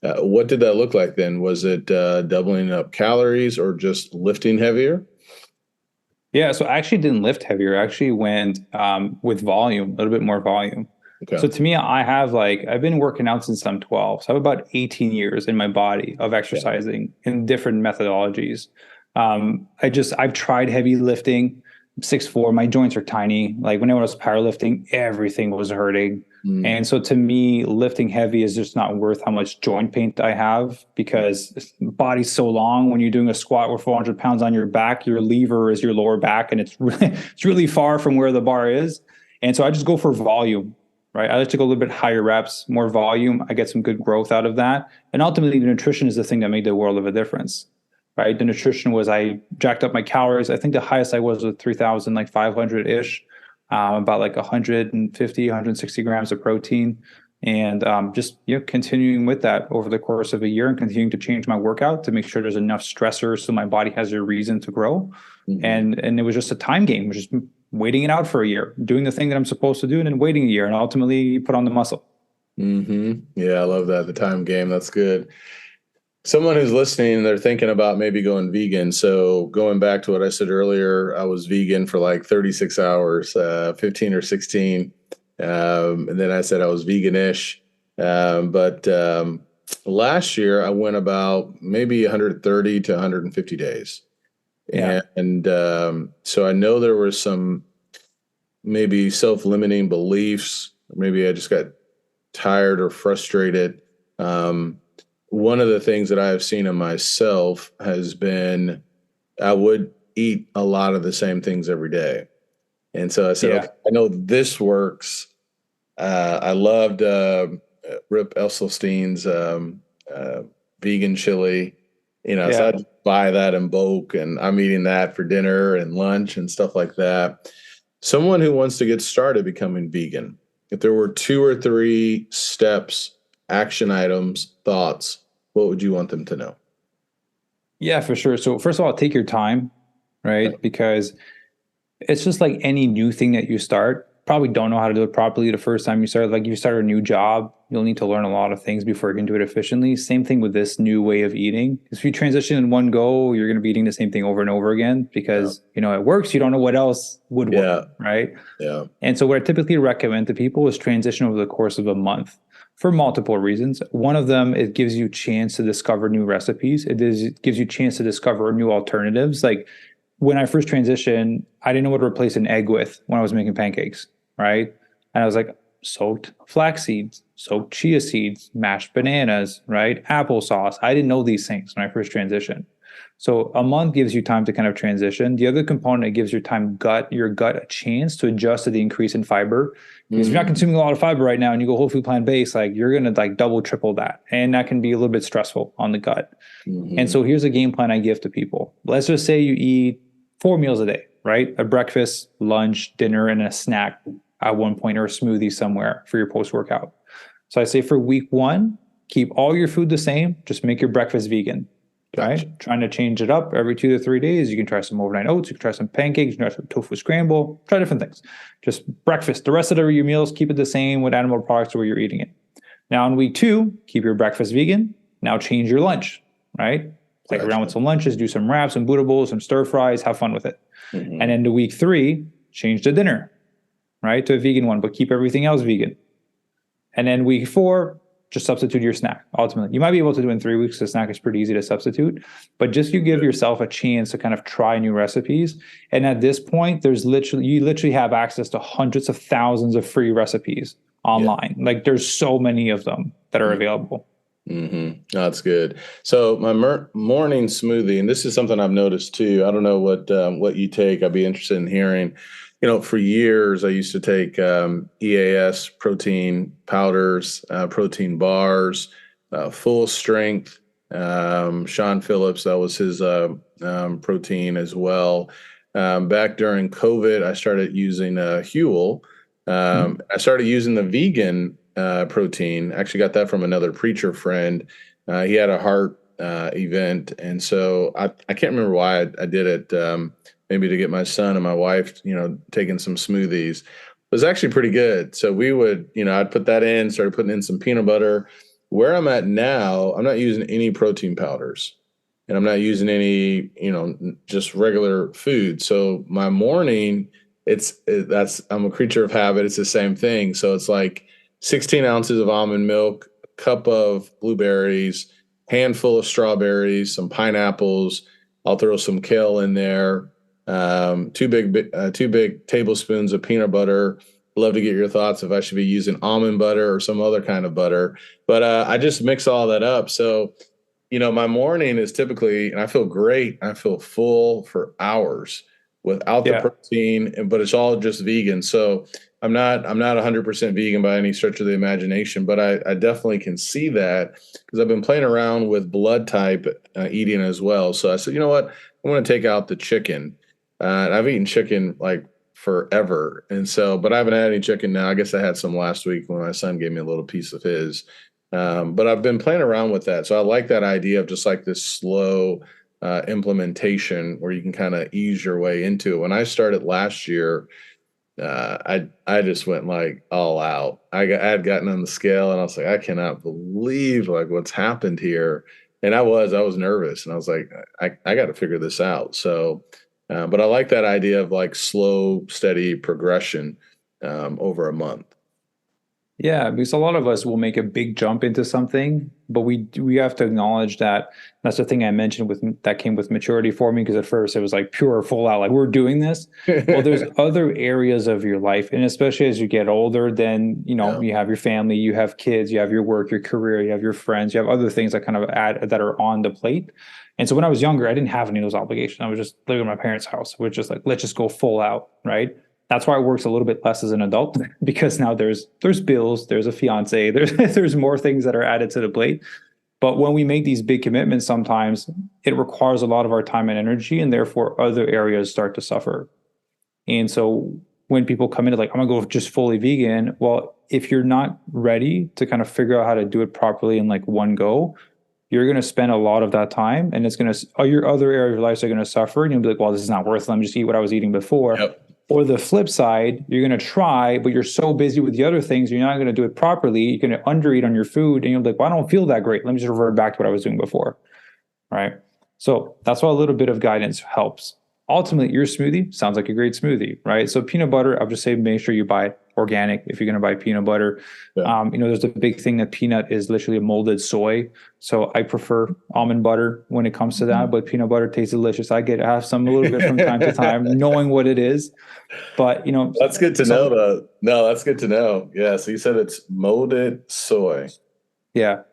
What did that look like then? Was it doubling up calories or just lifting heavier? Yeah, so I actually didn't lift heavier. I actually went with volume, a little bit more volume. Okay. So to me, I've been working out since I'm 12. So I have about 18 years in my body of exercising in different methodologies. I've tried heavy lifting, 6'4", my joints are tiny. Like when I was powerlifting, everything was hurting. And so to me, lifting heavy is just not worth how much joint pain I have because the body's so long. When you're doing a squat with 400 pounds on your back, your lever is your lower back and it's really far from where the bar is. And so I just go for volume, right? I like to go a little bit higher reps, more volume. I get some good growth out of that. And ultimately the nutrition is the thing that made the world of a difference, right? The nutrition was I jacked up my calories. I think the highest I was 3,500-ish. About like 150, 160 grams of protein. And just continuing with that over the course of a year and continuing to change my workout to make sure there's enough stressors so my body has a reason to grow. And it was just a time game, just waiting it out for a year, doing the thing that I'm supposed to do and then waiting a year and ultimately put on the muscle. Yeah, I love that. The time game. That's good. Someone who's listening, they're thinking about maybe going vegan. So going back to what I said earlier, I was vegan for like 36 hours, 15 or 16. And then I said I was veganish. But last year I went about maybe 130 to 150 days. Yeah. And so I know there were some maybe self-limiting beliefs. Maybe I just got tired or frustrated. One of the things that I have seen in myself has been I would eat a lot of the same things every day. And so I said, okay, I know this works. I loved Rip Esselstyn's vegan chili, so I'd buy that in bulk and I'm eating that for dinner and lunch and stuff like that. Someone who wants to get started becoming vegan, if there were 2 or 3 steps, action items, thoughts, what would you want them to know? Yeah, for sure. So first of all, take your time, right? Because it's just like any new thing that you start, probably don't know how to do it properly the first time you start. Like you start a new job, you'll need to learn a lot of things before you can do it efficiently. Same thing with this new way of eating. If you transition in one go, you're going to be eating the same thing over and over again because, it works. You don't know what else would work, right? Yeah. And so what I typically recommend to people is transition over the course of a month. For multiple reasons. One of them, it gives you a chance to discover new recipes. It gives you a chance to discover new alternatives. Like when I first transitioned, I didn't know what to replace an egg with when I was making pancakes, right? And I was like, soaked flax seeds, soaked chia seeds, mashed bananas, right? Applesauce. I didn't know these things when I first transitioned. So a month gives you time to kind of transition. The other component, it gives your gut a chance to adjust to the increase in fiber. Because if you're not consuming a lot of fiber right now and you go whole food plant based, like you're going to like double, triple that. And that can be a little bit stressful on the gut. And so here's a game plan I give to people. Let's just say you eat 4 meals a day, right? A breakfast, lunch, dinner, and a snack at one point or a smoothie somewhere for your post-workout. So I say for week 1, keep all your food the same, just make your breakfast vegan. Gotcha. Right? Trying to change it up every 2 to 3 days. You can try some overnight oats, you can try some pancakes, you can try some tofu scramble, try different things. Just breakfast. The rest of your meals, keep it the same with animal products where you're eating it. Now in week 2, keep your breakfast vegan. Now change your lunch, right? Play around with some lunches, do some wraps, some Buddha bowls, some stir fries, have fun with it. And then to week 3, change the dinner, right? To a vegan one, but keep everything else vegan. And then week 4, just substitute your snack. Ultimately, you might be able to do it in 3 weeks. The snack is pretty easy to substitute, but just you give yourself a chance to kind of try new recipes. And at this point, you literally have access to hundreds of thousands of free recipes online. Like there's so many of them that are available. That's good. So my morning smoothie, and this is something I've noticed too. I don't know what you take. I'd be interested in hearing. For years I used to take EAS protein powders, protein bars, full strength. Sean Phillips, that was his protein as well. Back during COVID, I started using Huel. I started using the vegan protein. Actually got that from another preacher friend. He had a heart event, and so I can't remember why I did it. Maybe to get my son and my wife, taking some smoothies. It was actually pretty good. So we would, I'd put that in, started putting in some peanut butter. Where I'm at now, I'm not using any protein powders, and I'm not using any, just regular food. So my morning, I'm a creature of habit. It's the same thing. So it's like 16 ounces of almond milk, a cup of blueberries, handful of strawberries, some pineapples. I'll throw some kale in there. 2 big tablespoons of peanut butter. Love to get your thoughts if I should be using almond butter or some other kind of butter. But I just mix all that up. So, my morning is typically, and I feel great. I feel full for hours without the protein, but it's all just vegan. So I'm not 100% vegan by any stretch of the imagination, but I definitely can see that because I've been playing around with blood type eating as well. So I said, you know what? I want to take out the chicken. And I've eaten chicken like forever. And so, but I haven't had any chicken now. I guess I had some last week when my son gave me a little piece of his. But I've been playing around with that. So I like that idea of just like this slow implementation where you can kind of ease your way into it. When I started last year, I just went like all out. I had gotten on the scale and I was like, I cannot believe like what's happened here. And I was nervous and I was like, I got to figure this out. So, but I like that idea of like slow, steady progression over a month. Yeah, because a lot of us will make a big jump into something, but we have to acknowledge that. That's the thing I mentioned that came with maturity for me, because at first it was like pure full out, like we're doing this. Well, there's other areas of your life, and especially as you get older, then you have your family, you have kids, you have your work, your career, you have your friends, you have other things that kind of that are on the plate. And so when I was younger, I didn't have any of those obligations. I was just living in my parents' house. We're just like, let's just go full out, right? That's why it works a little bit less as an adult, because now there's bills, there's a fiance, there's more things that are added to the plate. But when we make these big commitments, sometimes it requires a lot of our time and energy, and therefore other areas start to suffer. And so when people come in like, I'm gonna go just fully vegan, well, if you're not ready to kind of figure out how to do it properly in like one go, you're going to spend a lot of that time, and it's going to, your other areas of your life are going to suffer. And you'll be like, well, this is not worth it. Let me just eat what I was eating before. Yep. Or the flip side, you're going to try, but you're so busy with the other things, you're not going to do it properly. You're going to undereat on your food, and you're like, well, I don't feel that great. Let me just revert back to what I was doing before. Right. So that's why a little bit of guidance helps. Ultimately, your smoothie sounds like a great smoothie, right? So peanut butter, I'll just say, make sure you buy it organic if you're going to buy peanut butter. Yeah. There's a big thing that peanut is literally a molded soy. So I prefer almond butter when it comes to that, but peanut butter tastes delicious. I have some a little bit from time to time, knowing what it is. But, that's good to know, though. No, that's good to know. Yeah. So you said it's molded soy. Yeah.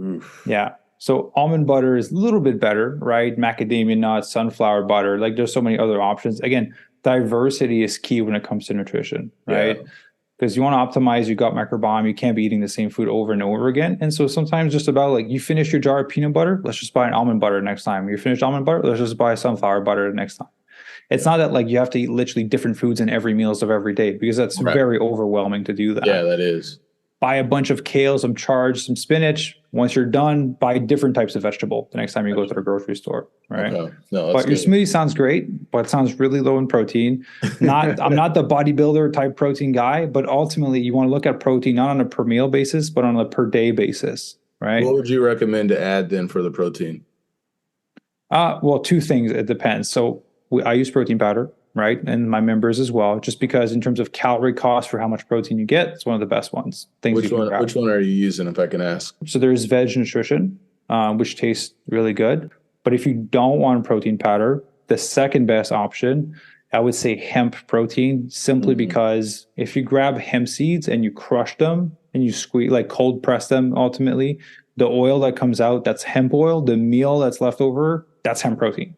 Oof. Yeah. So almond butter is a little bit better, right? Macadamia nuts, sunflower butter, like there's so many other options. Again, diversity is key when it comes to nutrition, right? Because you want to optimize your gut microbiome. You can't be eating the same food over and over again. And so sometimes just about like, you finish your jar of peanut butter, let's just buy an almond butter next time. You finish almond butter, let's just buy sunflower butter next time. It's not that like you have to eat literally different foods in every meals of every day, because that's very overwhelming to do that. Yeah, that is. buy a bunch of kale, some charge, some spinach. Once you're done, buy different types of vegetable the next time you go to the grocery store, right? Okay. No, but your smoothie sounds great, but it sounds really low in protein. I'm not the bodybuilder type protein guy, but ultimately you want to look at protein not on a per meal basis, but on a per day basis, right? What would you recommend to add then for the protein? Well, two things. It depends. So I use protein powder, right? And my members as well, just because in terms of calorie cost for how much protein you get, it's one of the best ones. Which one are you using, if I can ask? So there's Veg Nutrition, which tastes really good. But if you don't want protein powder, the second best option, I would say hemp protein, simply because if you grab hemp seeds and you crush them and you squeeze, like cold press them, ultimately, the oil that comes out, that's hemp oil. The meal that's left over, that's hemp protein.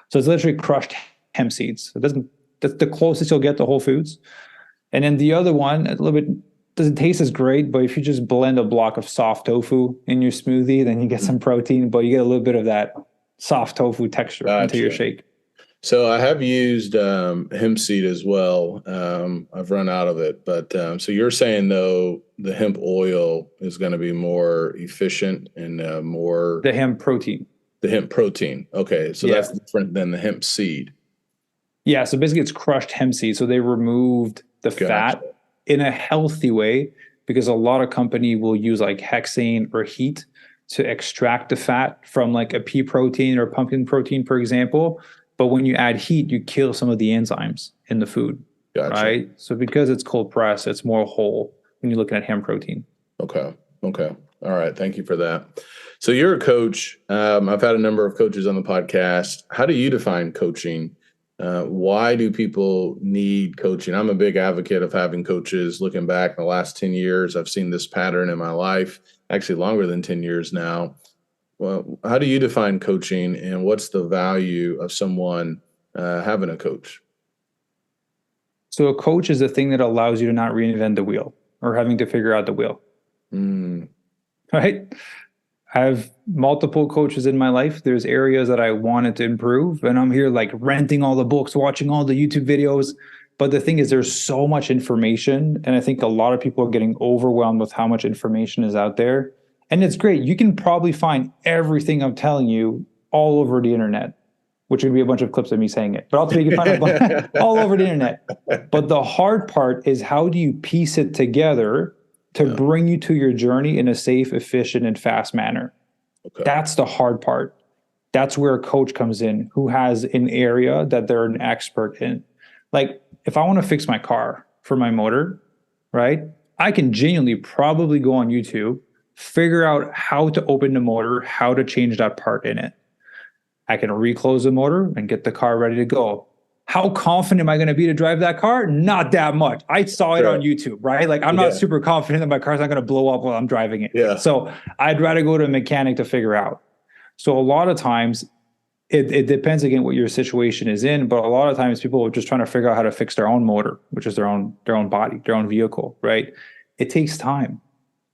So it's literally crushed hemp seeds. That's the closest you'll get to whole foods. And then the other one, a little bit, doesn't taste as great, but if you just blend a block of soft tofu in your smoothie, then you get some protein, but you get a little bit of that soft tofu texture into your shake. So I have used hemp seed as well. I've run out of it, but so you're saying though the hemp oil is going to be more efficient and more the hemp protein. The hemp protein. Okay, so that's different than the hemp seed. Yeah, so basically it's crushed hemp seed. So they removed the fat in a healthy way, because a lot of company will use like hexane or heat to extract the fat from like a pea protein or pumpkin protein, for example. But when you add heat, you kill some of the enzymes in the food, right? So because it's cold pressed, it's more whole when you're looking at hemp protein. Okay. All right. Thank you for that. So you're a coach. I've had a number of coaches on the podcast. How do you define coaching? Why do people need coaching? I'm a big advocate of having coaches. Looking back in the last 10 years, I've seen this pattern in my life, actually longer than 10 years now. Well, how do you define coaching, and what's the value of someone having a coach? So a coach is the thing that allows you to not reinvent the wheel or having to figure out the wheel. Right? I have multiple coaches in my life. There's areas that I wanted to improve, and I'm here like renting all the books, watching all the YouTube videos. But the thing is, there's so much information, and I think a lot of people are getting overwhelmed with how much information is out there. And it's great. You can probably find everything I'm telling you all over the internet, which would be a bunch of clips of me saying it. But ultimately, you can find it all over the internet. But the hard part is, how do you piece it together to bring you to your journey in a safe, efficient, and fast manner? Okay. That's the hard part. That's where a coach comes in, who has an area that they're an expert in. Like, if I want to fix my car for my motor, right, I can genuinely probably go on YouTube, figure out how to open the motor, how to change that part in it. I can reclose the motor and get the car ready to go. How confident am I going to be to drive that car? Not that much. I saw it on YouTube, right? Like, I'm not super confident that my car's not going to blow up while I'm driving it. Yeah. So I'd rather go to a mechanic to figure out. So a lot of times it depends again what your situation is in, but a lot of times people are just trying to figure out how to fix their own motor, which is their own body, their own vehicle, right? It takes time.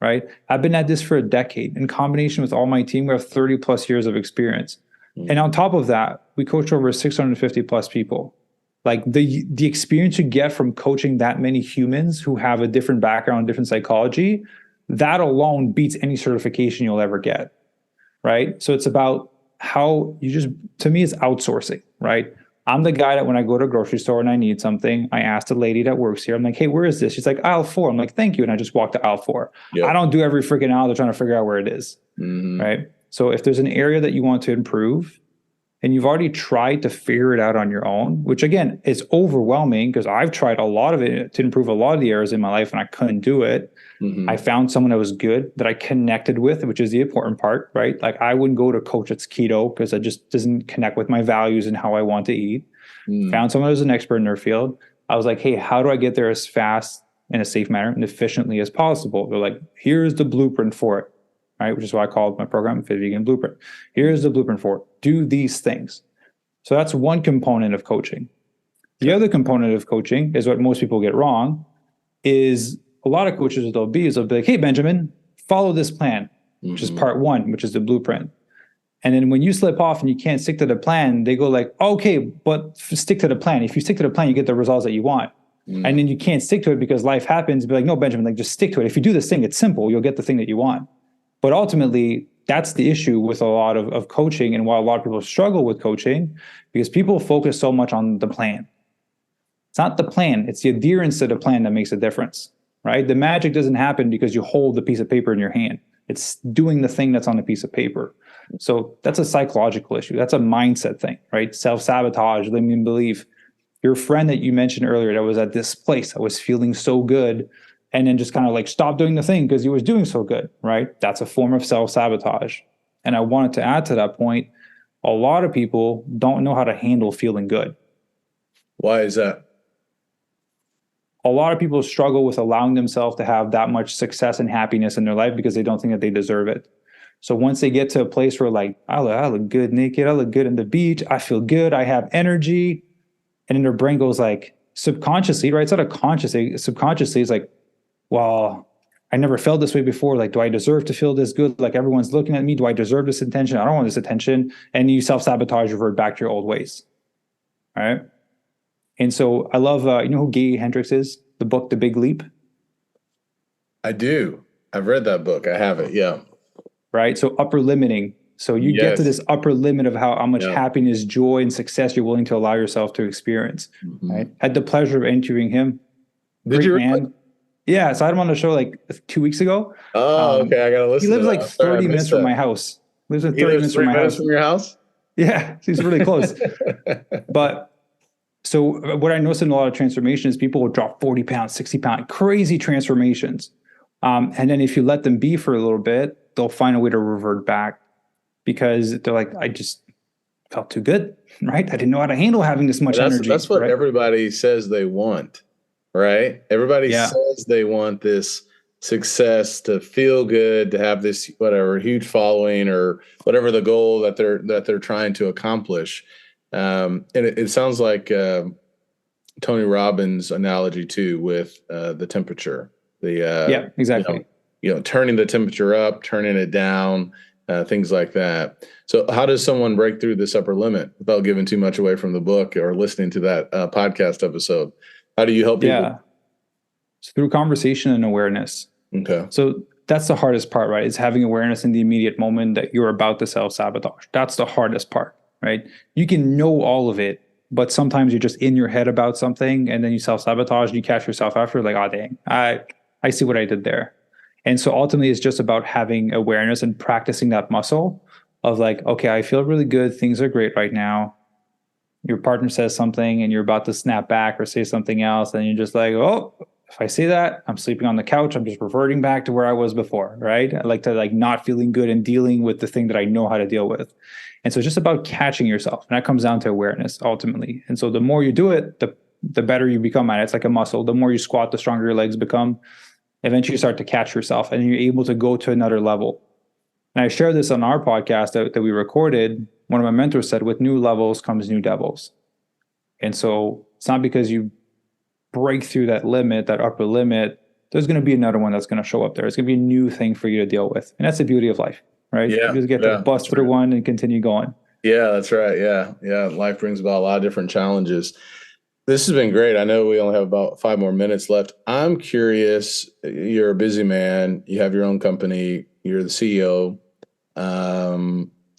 Right? I've been at this for a decade. In combination with all my team, we have 30 plus years of experience. And on top of that, we coach over 650 plus people. Like the experience you get from coaching that many humans who have a different background, different psychology, that alone beats any certification you'll ever get. Right? So it's about how to me, it's outsourcing, right? I'm the guy that when I go to a grocery store and I need something, I ask the lady that works here, I'm like, hey, where is this? She's like, aisle 4. I'm like, thank you. And I just walk to aisle 4. Yep. I don't do every freaking aisle. They're trying to figure out where it is. Right? So if there's an area that you want to improve and you've already tried to figure it out on your own, which again is overwhelming because I've tried a lot of it to improve a lot of the areas in my life and I couldn't do it. I found someone that was good, that I connected with, which is the important part, right? Like, I wouldn't go to coach that's keto because it just doesn't connect with my values and how I want to eat. Found someone who's an expert in their field. I was like, hey, how do I get there as fast in a safe manner and efficiently as possible? They're like, here's the blueprint for it, right? Which is why I called my program Fit Vegan Blueprint. Here's the blueprint for it. Do these things. So that's one component of coaching. The other component of coaching is what most people get wrong, is a lot of coaches they'll be like, hey, Benjamin, follow this plan, which is part 1, which is the blueprint. And then when you slip off and you can't stick to the plan, they go like, okay, but stick to the plan. If you stick to the plan, you get the results that you want. And then you can't stick to it because life happens. Be like, no, Benjamin, like just stick to it. If you do this thing, it's simple. You'll get the thing that you want. But ultimately, that's the issue with a lot of coaching, and why a lot of people struggle with coaching, because people focus so much on the plan. It's not the plan. It's the adherence to the plan that makes a difference, right? The magic doesn't happen because you hold the piece of paper in your hand. It's doing the thing that's on the piece of paper. So that's a psychological issue. That's a mindset thing, right? Self-sabotage, limiting belief. Your friend that you mentioned earlier that was at this place that was feeling so good and then just kind of like stopped doing the thing because he was doing so good, right? That's a form of self-sabotage. And I wanted to add to that point, a lot of people don't know how to handle feeling good. Why is that? A lot of people struggle with allowing themselves to have that much success and happiness in their life because they don't think that they deserve it. So once they get to a place where like, I look good naked, I look good on the beach, I feel good, I have energy, and then their brain goes like subconsciously, right? It's not a conscious, subconsciously it's like, well, I never felt this way before. Like, do I deserve to feel this good? Like everyone's looking at me. Do I deserve this attention? I don't want this attention. And you self-sabotage, revert back to your old ways. All right. And so I love, you know who Gay Hendricks is? The book, The Big Leap? I do. I've read that book. I have it. Yeah. Right. So upper limiting. So you get to this upper limit of how much happiness, joy, and success you're willing to allow yourself to experience. Right. Had the pleasure of interviewing him. Did you? Man. Yeah. So I had him on the show like 2 weeks ago. Oh, okay. I got to listen. He lives like 30 minutes from my house. Lives in 30 minutes from my house. From your house? Yeah. He's really close. But so what I noticed in a lot of transformation is people will drop 40 pounds, 60 pounds, crazy transformations. And then if you let them be for a little bit, they'll find a way to revert back because they're like, I just felt too good, right? I didn't know how to handle having this much energy. That's what everybody says they want, right? Everybody says they want this success, to feel good, to have this whatever huge following or whatever the goal that they're trying to accomplish. And it sounds like Tony Robbins' analogy too, with the temperature. Exactly. Turning the temperature up, turning it down, things like that. So how does someone break through this upper limit without giving too much away from the book or listening to that podcast episode? How do you help people? Yeah, it's through conversation and awareness. Okay. So that's the hardest part, right? Is having awareness in the immediate moment that you're about to self-sabotage. That's the hardest part, right? You can know all of it, but sometimes you're just in your head about something and then you self-sabotage and you catch yourself after like, oh, dang, I see what I did there. And so ultimately it's just about having awareness and practicing that muscle of like, okay, I feel really good. Things are great right now. Your partner says something and you're about to snap back or say something else. And you're just like, oh, if I say that, I'm sleeping on the couch. I'm just reverting back to where I was before, right? I like to like not feeling good and dealing with the thing that I know how to deal with. And so it's just about catching yourself. And that comes down to awareness ultimately. And so the more you do it, the better you become at it. It's like a muscle. The more you squat, the stronger your legs become. Eventually you start to catch yourself and you're able to go to another level. And I shared this on our podcast that we recorded. One of my mentors said, with new levels comes new devils. And so it's not because you break through that limit, that upper limit, there's going to be another one that's going to show up there. It's going to be a new thing for you to deal with. And that's the beauty of life, right? Yeah, you just get to bust through one and continue going. Yeah, that's right. Yeah. Life brings about a lot of different challenges. This has been great. I know we only have about 5 more minutes left. I'm curious, you're a busy man. You have your own company. You're the CEO.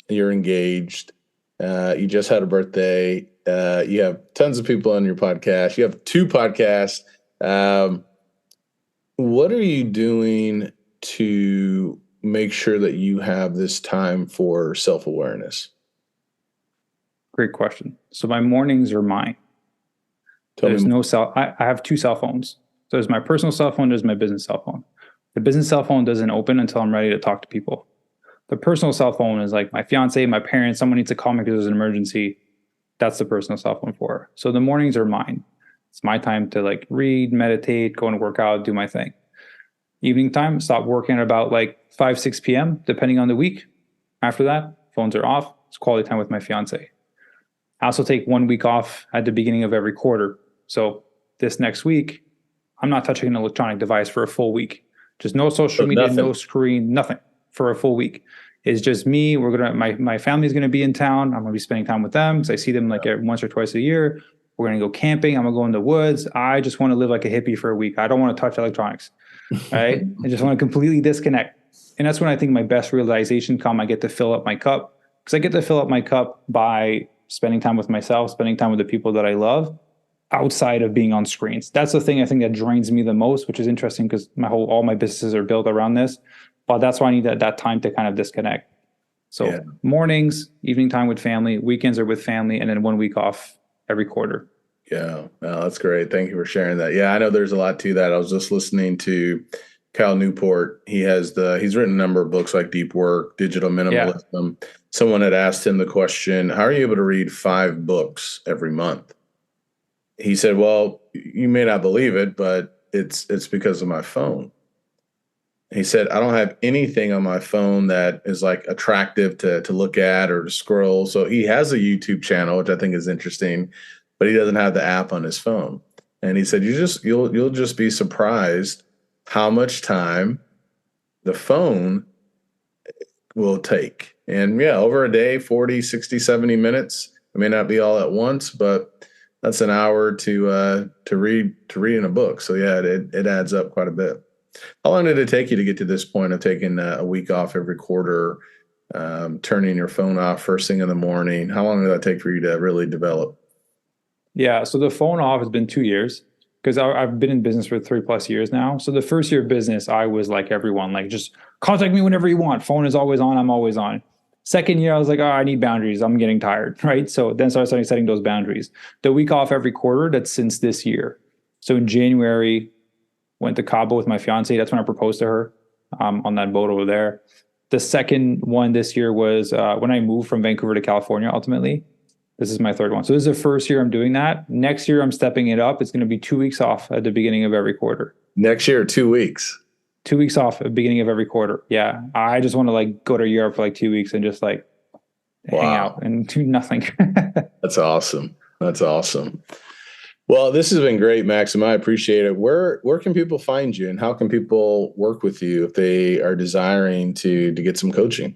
You're engaged. You just had a birthday. You have tons of people on your podcast. You have 2 podcasts. What are you doing to make sure that you have this time for self-awareness? Great question. So my mornings are mine. There's no I have 2 cell phones. So there's my personal cell phone, there's my business cell phone. The business cell phone doesn't open until I'm ready to talk to people. The personal cell phone is like my fiance, my parents, someone needs to call me because there's an emergency. That's the personal cell phone for her. So the mornings are mine. It's my time to like read, meditate, go and work out, do my thing. Evening time, stop working at about like 5, 6 p.m., depending on the week. After that, phones are off. It's quality time with my fiance. I also take 1 week off at the beginning of every quarter. So this next week, I'm not touching an electronic device for a full week. Just no social media, no screen, nothing for a full week. It's just me. My family's gonna be in town. I'm gonna be spending time with them because I see them like once or twice a year. We're going to go camping. I'm going to go in the woods. I just want to live like a hippie for a week. I don't want to touch electronics. Right. I just want to completely disconnect. And that's when I think my best realization come. I get to fill up my cup, because I get to fill up my cup by spending time with myself, spending time with the people that I love outside of being on screens. That's the thing I think that drains me the most, which is interesting because all my businesses are built around this. But that's why I need that time to kind of disconnect. So mornings, evening time with family, weekends are with family, and then 1 week off every quarter. Yeah, no, that's great. Thank you for sharing that. Yeah, I know there's a lot to that. I was just listening to Cal Newport. He's written a number of books like Deep Work, Digital Minimalism. Yeah. Someone had asked him the question, how are you able to read 5 books every month? He said, well, you may not believe it, but it's because of my phone. He said, I don't have anything on my phone that is like attractive to look at or to scroll. So he has a YouTube channel, which I think is interesting, but he doesn't have the app on his phone. And he said, you'll just be surprised how much time the phone will take. And yeah, over a day, 40, 60, 70 minutes. It may not be all at once, but that's an hour to read in a book. So yeah, it adds up quite a bit. How long did it take you to get to this point of taking a week off every quarter, turning your phone off first thing in the morning? How long did that take for you to really develop? Yeah, so the phone off has been 2 years, because I've been in business for 3+ years now. So the first year of business, I was like everyone, like just contact me whenever you want. Phone is always on. I'm always on. Second year, I was like, I need boundaries. I'm getting tired, right? So then I started setting those boundaries. The week off every quarter, that's since this year. So in January, went to Cabo with my fiance. That's when I proposed to her on that boat over there. The second one this year was when I moved from Vancouver to California, ultimately. This is my third one. So this is the first year I'm doing that. Next year, I'm stepping it up. It's going to be 2 weeks off at the beginning of every quarter. Next year, 2 weeks. 2 weeks off at the beginning of every quarter. Yeah. I just want to like go to Europe for like 2 weeks and just like hang out and do nothing. That's awesome. That's awesome. Well, this has been great, Maxime. I appreciate it. Where can people find you, and how can people work with you if they are desiring to get some coaching?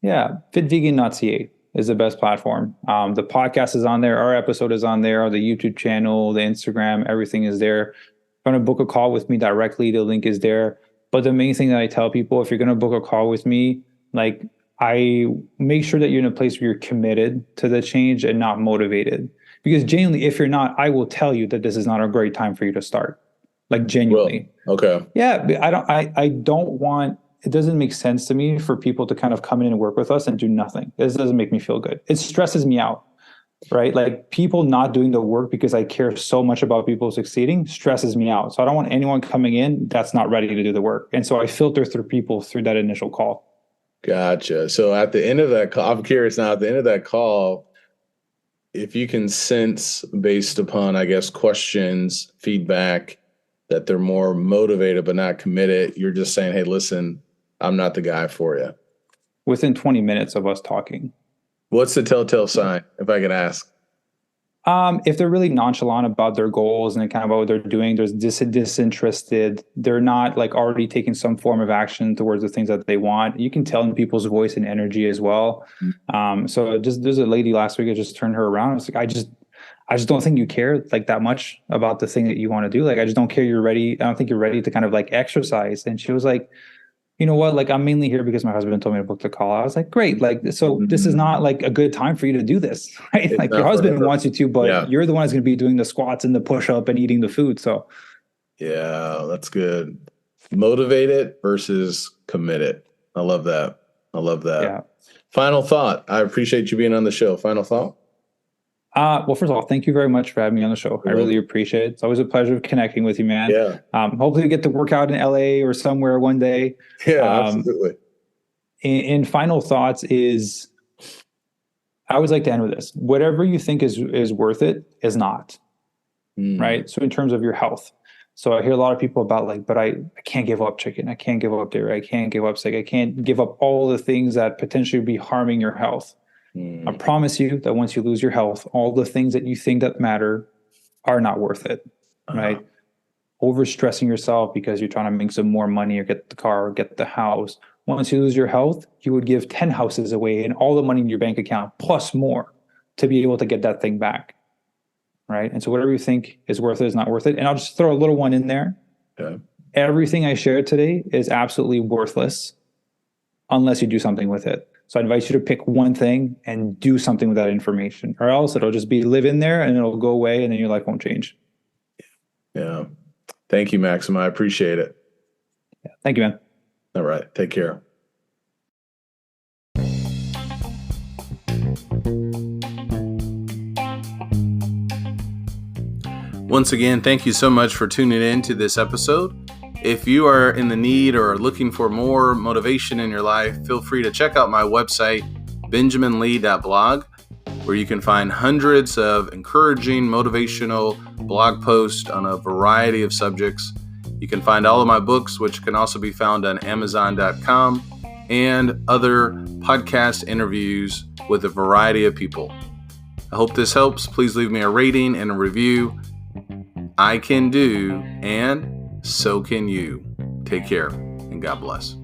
Yeah. fitvegan.ca is the best platform. The podcast is on there. Our episode is on there. The YouTube channel, the Instagram, everything is there. If you want to book a call with me directly, the link is there. But the main thing that I tell people, if you're going to book a call with me, like I make sure that you're in a place where you're committed to the change and not motivated. Because genuinely, if you're not, I will tell you that this is not a great time for you to start. Like genuinely. Well, okay. Yeah, I don't want, it doesn't make sense to me for people to kind of come in and work with us and do nothing. This doesn't make me feel good. It stresses me out, right? Like people not doing the work because I care so much about people succeeding stresses me out. So I don't want anyone coming in that's not ready to do the work. And so I filter through people through that initial call. Gotcha. So at the end of that call, I'm curious now, at the end of that call, if you can sense based upon, I guess, questions, feedback, that they're more motivated but not committed, you're just saying, hey, listen, I'm not the guy for you. Within 20 minutes of us talking. What's the telltale sign, if I can ask? If they're really nonchalant about their goals and kind of what they're doing, there's disinterested. They're not like already taking some form of action towards the things that they want. You can tell in people's voice and energy as well. So there's a lady last week, I just turned her around. I was like, I just don't think you care like that much about the thing that you want to do. Like, I just don't care you're ready. I don't think you're ready to kind of like exercise. And she was like, you know what? Like, I'm mainly here because my husband told me to book the call. I was like, great. Like, so this is not like a good time for you to do this, right? It's like your husband wants you to, but you're the one who's going to be doing the squats and the push up and eating the food. So yeah, that's good. Motivated versus committed. I love that. I love that. Yeah. Final thought. I appreciate you being on the show. Final thought. Well, first of all, thank you very much for having me on the show. I really appreciate it. It's always a pleasure connecting with you, man. Yeah. Hopefully we get to work out in LA or somewhere one day. Yeah, absolutely. And final thoughts is, I always like to end with this. Whatever you think is worth it is not, right? So in terms of your health. So I hear a lot of people about like, but I can't give up chicken. I can't give up dairy. I can't give up steak. I can't give up all the things that potentially would be harming your health. I promise you that once you lose your health, all the things that you think that matter are not worth it, right? Overstressing yourself because you're trying to make some more money or get the car or get the house. Once you lose your health, you would give 10 houses away and all the money in your bank account plus more to be able to get that thing back. right? And so whatever you think is worth it is not worth it. And I'll just throw a little one in there. Okay. Everything I shared today is absolutely worthless unless you do something with it. So I invite you to pick one thing and do something with that information, or else it'll just be live in there and it'll go away and then your life won't change. Yeah. Thank you, Maxime. I appreciate it. Yeah. Thank you, man. All right. Take care. Once again, thank you so much for tuning in to this episode. If you are in the need or looking for more motivation in your life, feel free to check out my website, benjaminlee.blog, where you can find hundreds of encouraging, motivational blog posts on a variety of subjects. You can find all of my books, which can also be found on Amazon.com, and other podcast interviews with a variety of people. I hope this helps. Please leave me a rating and a review. I can do, and so can you. Take care, and God bless.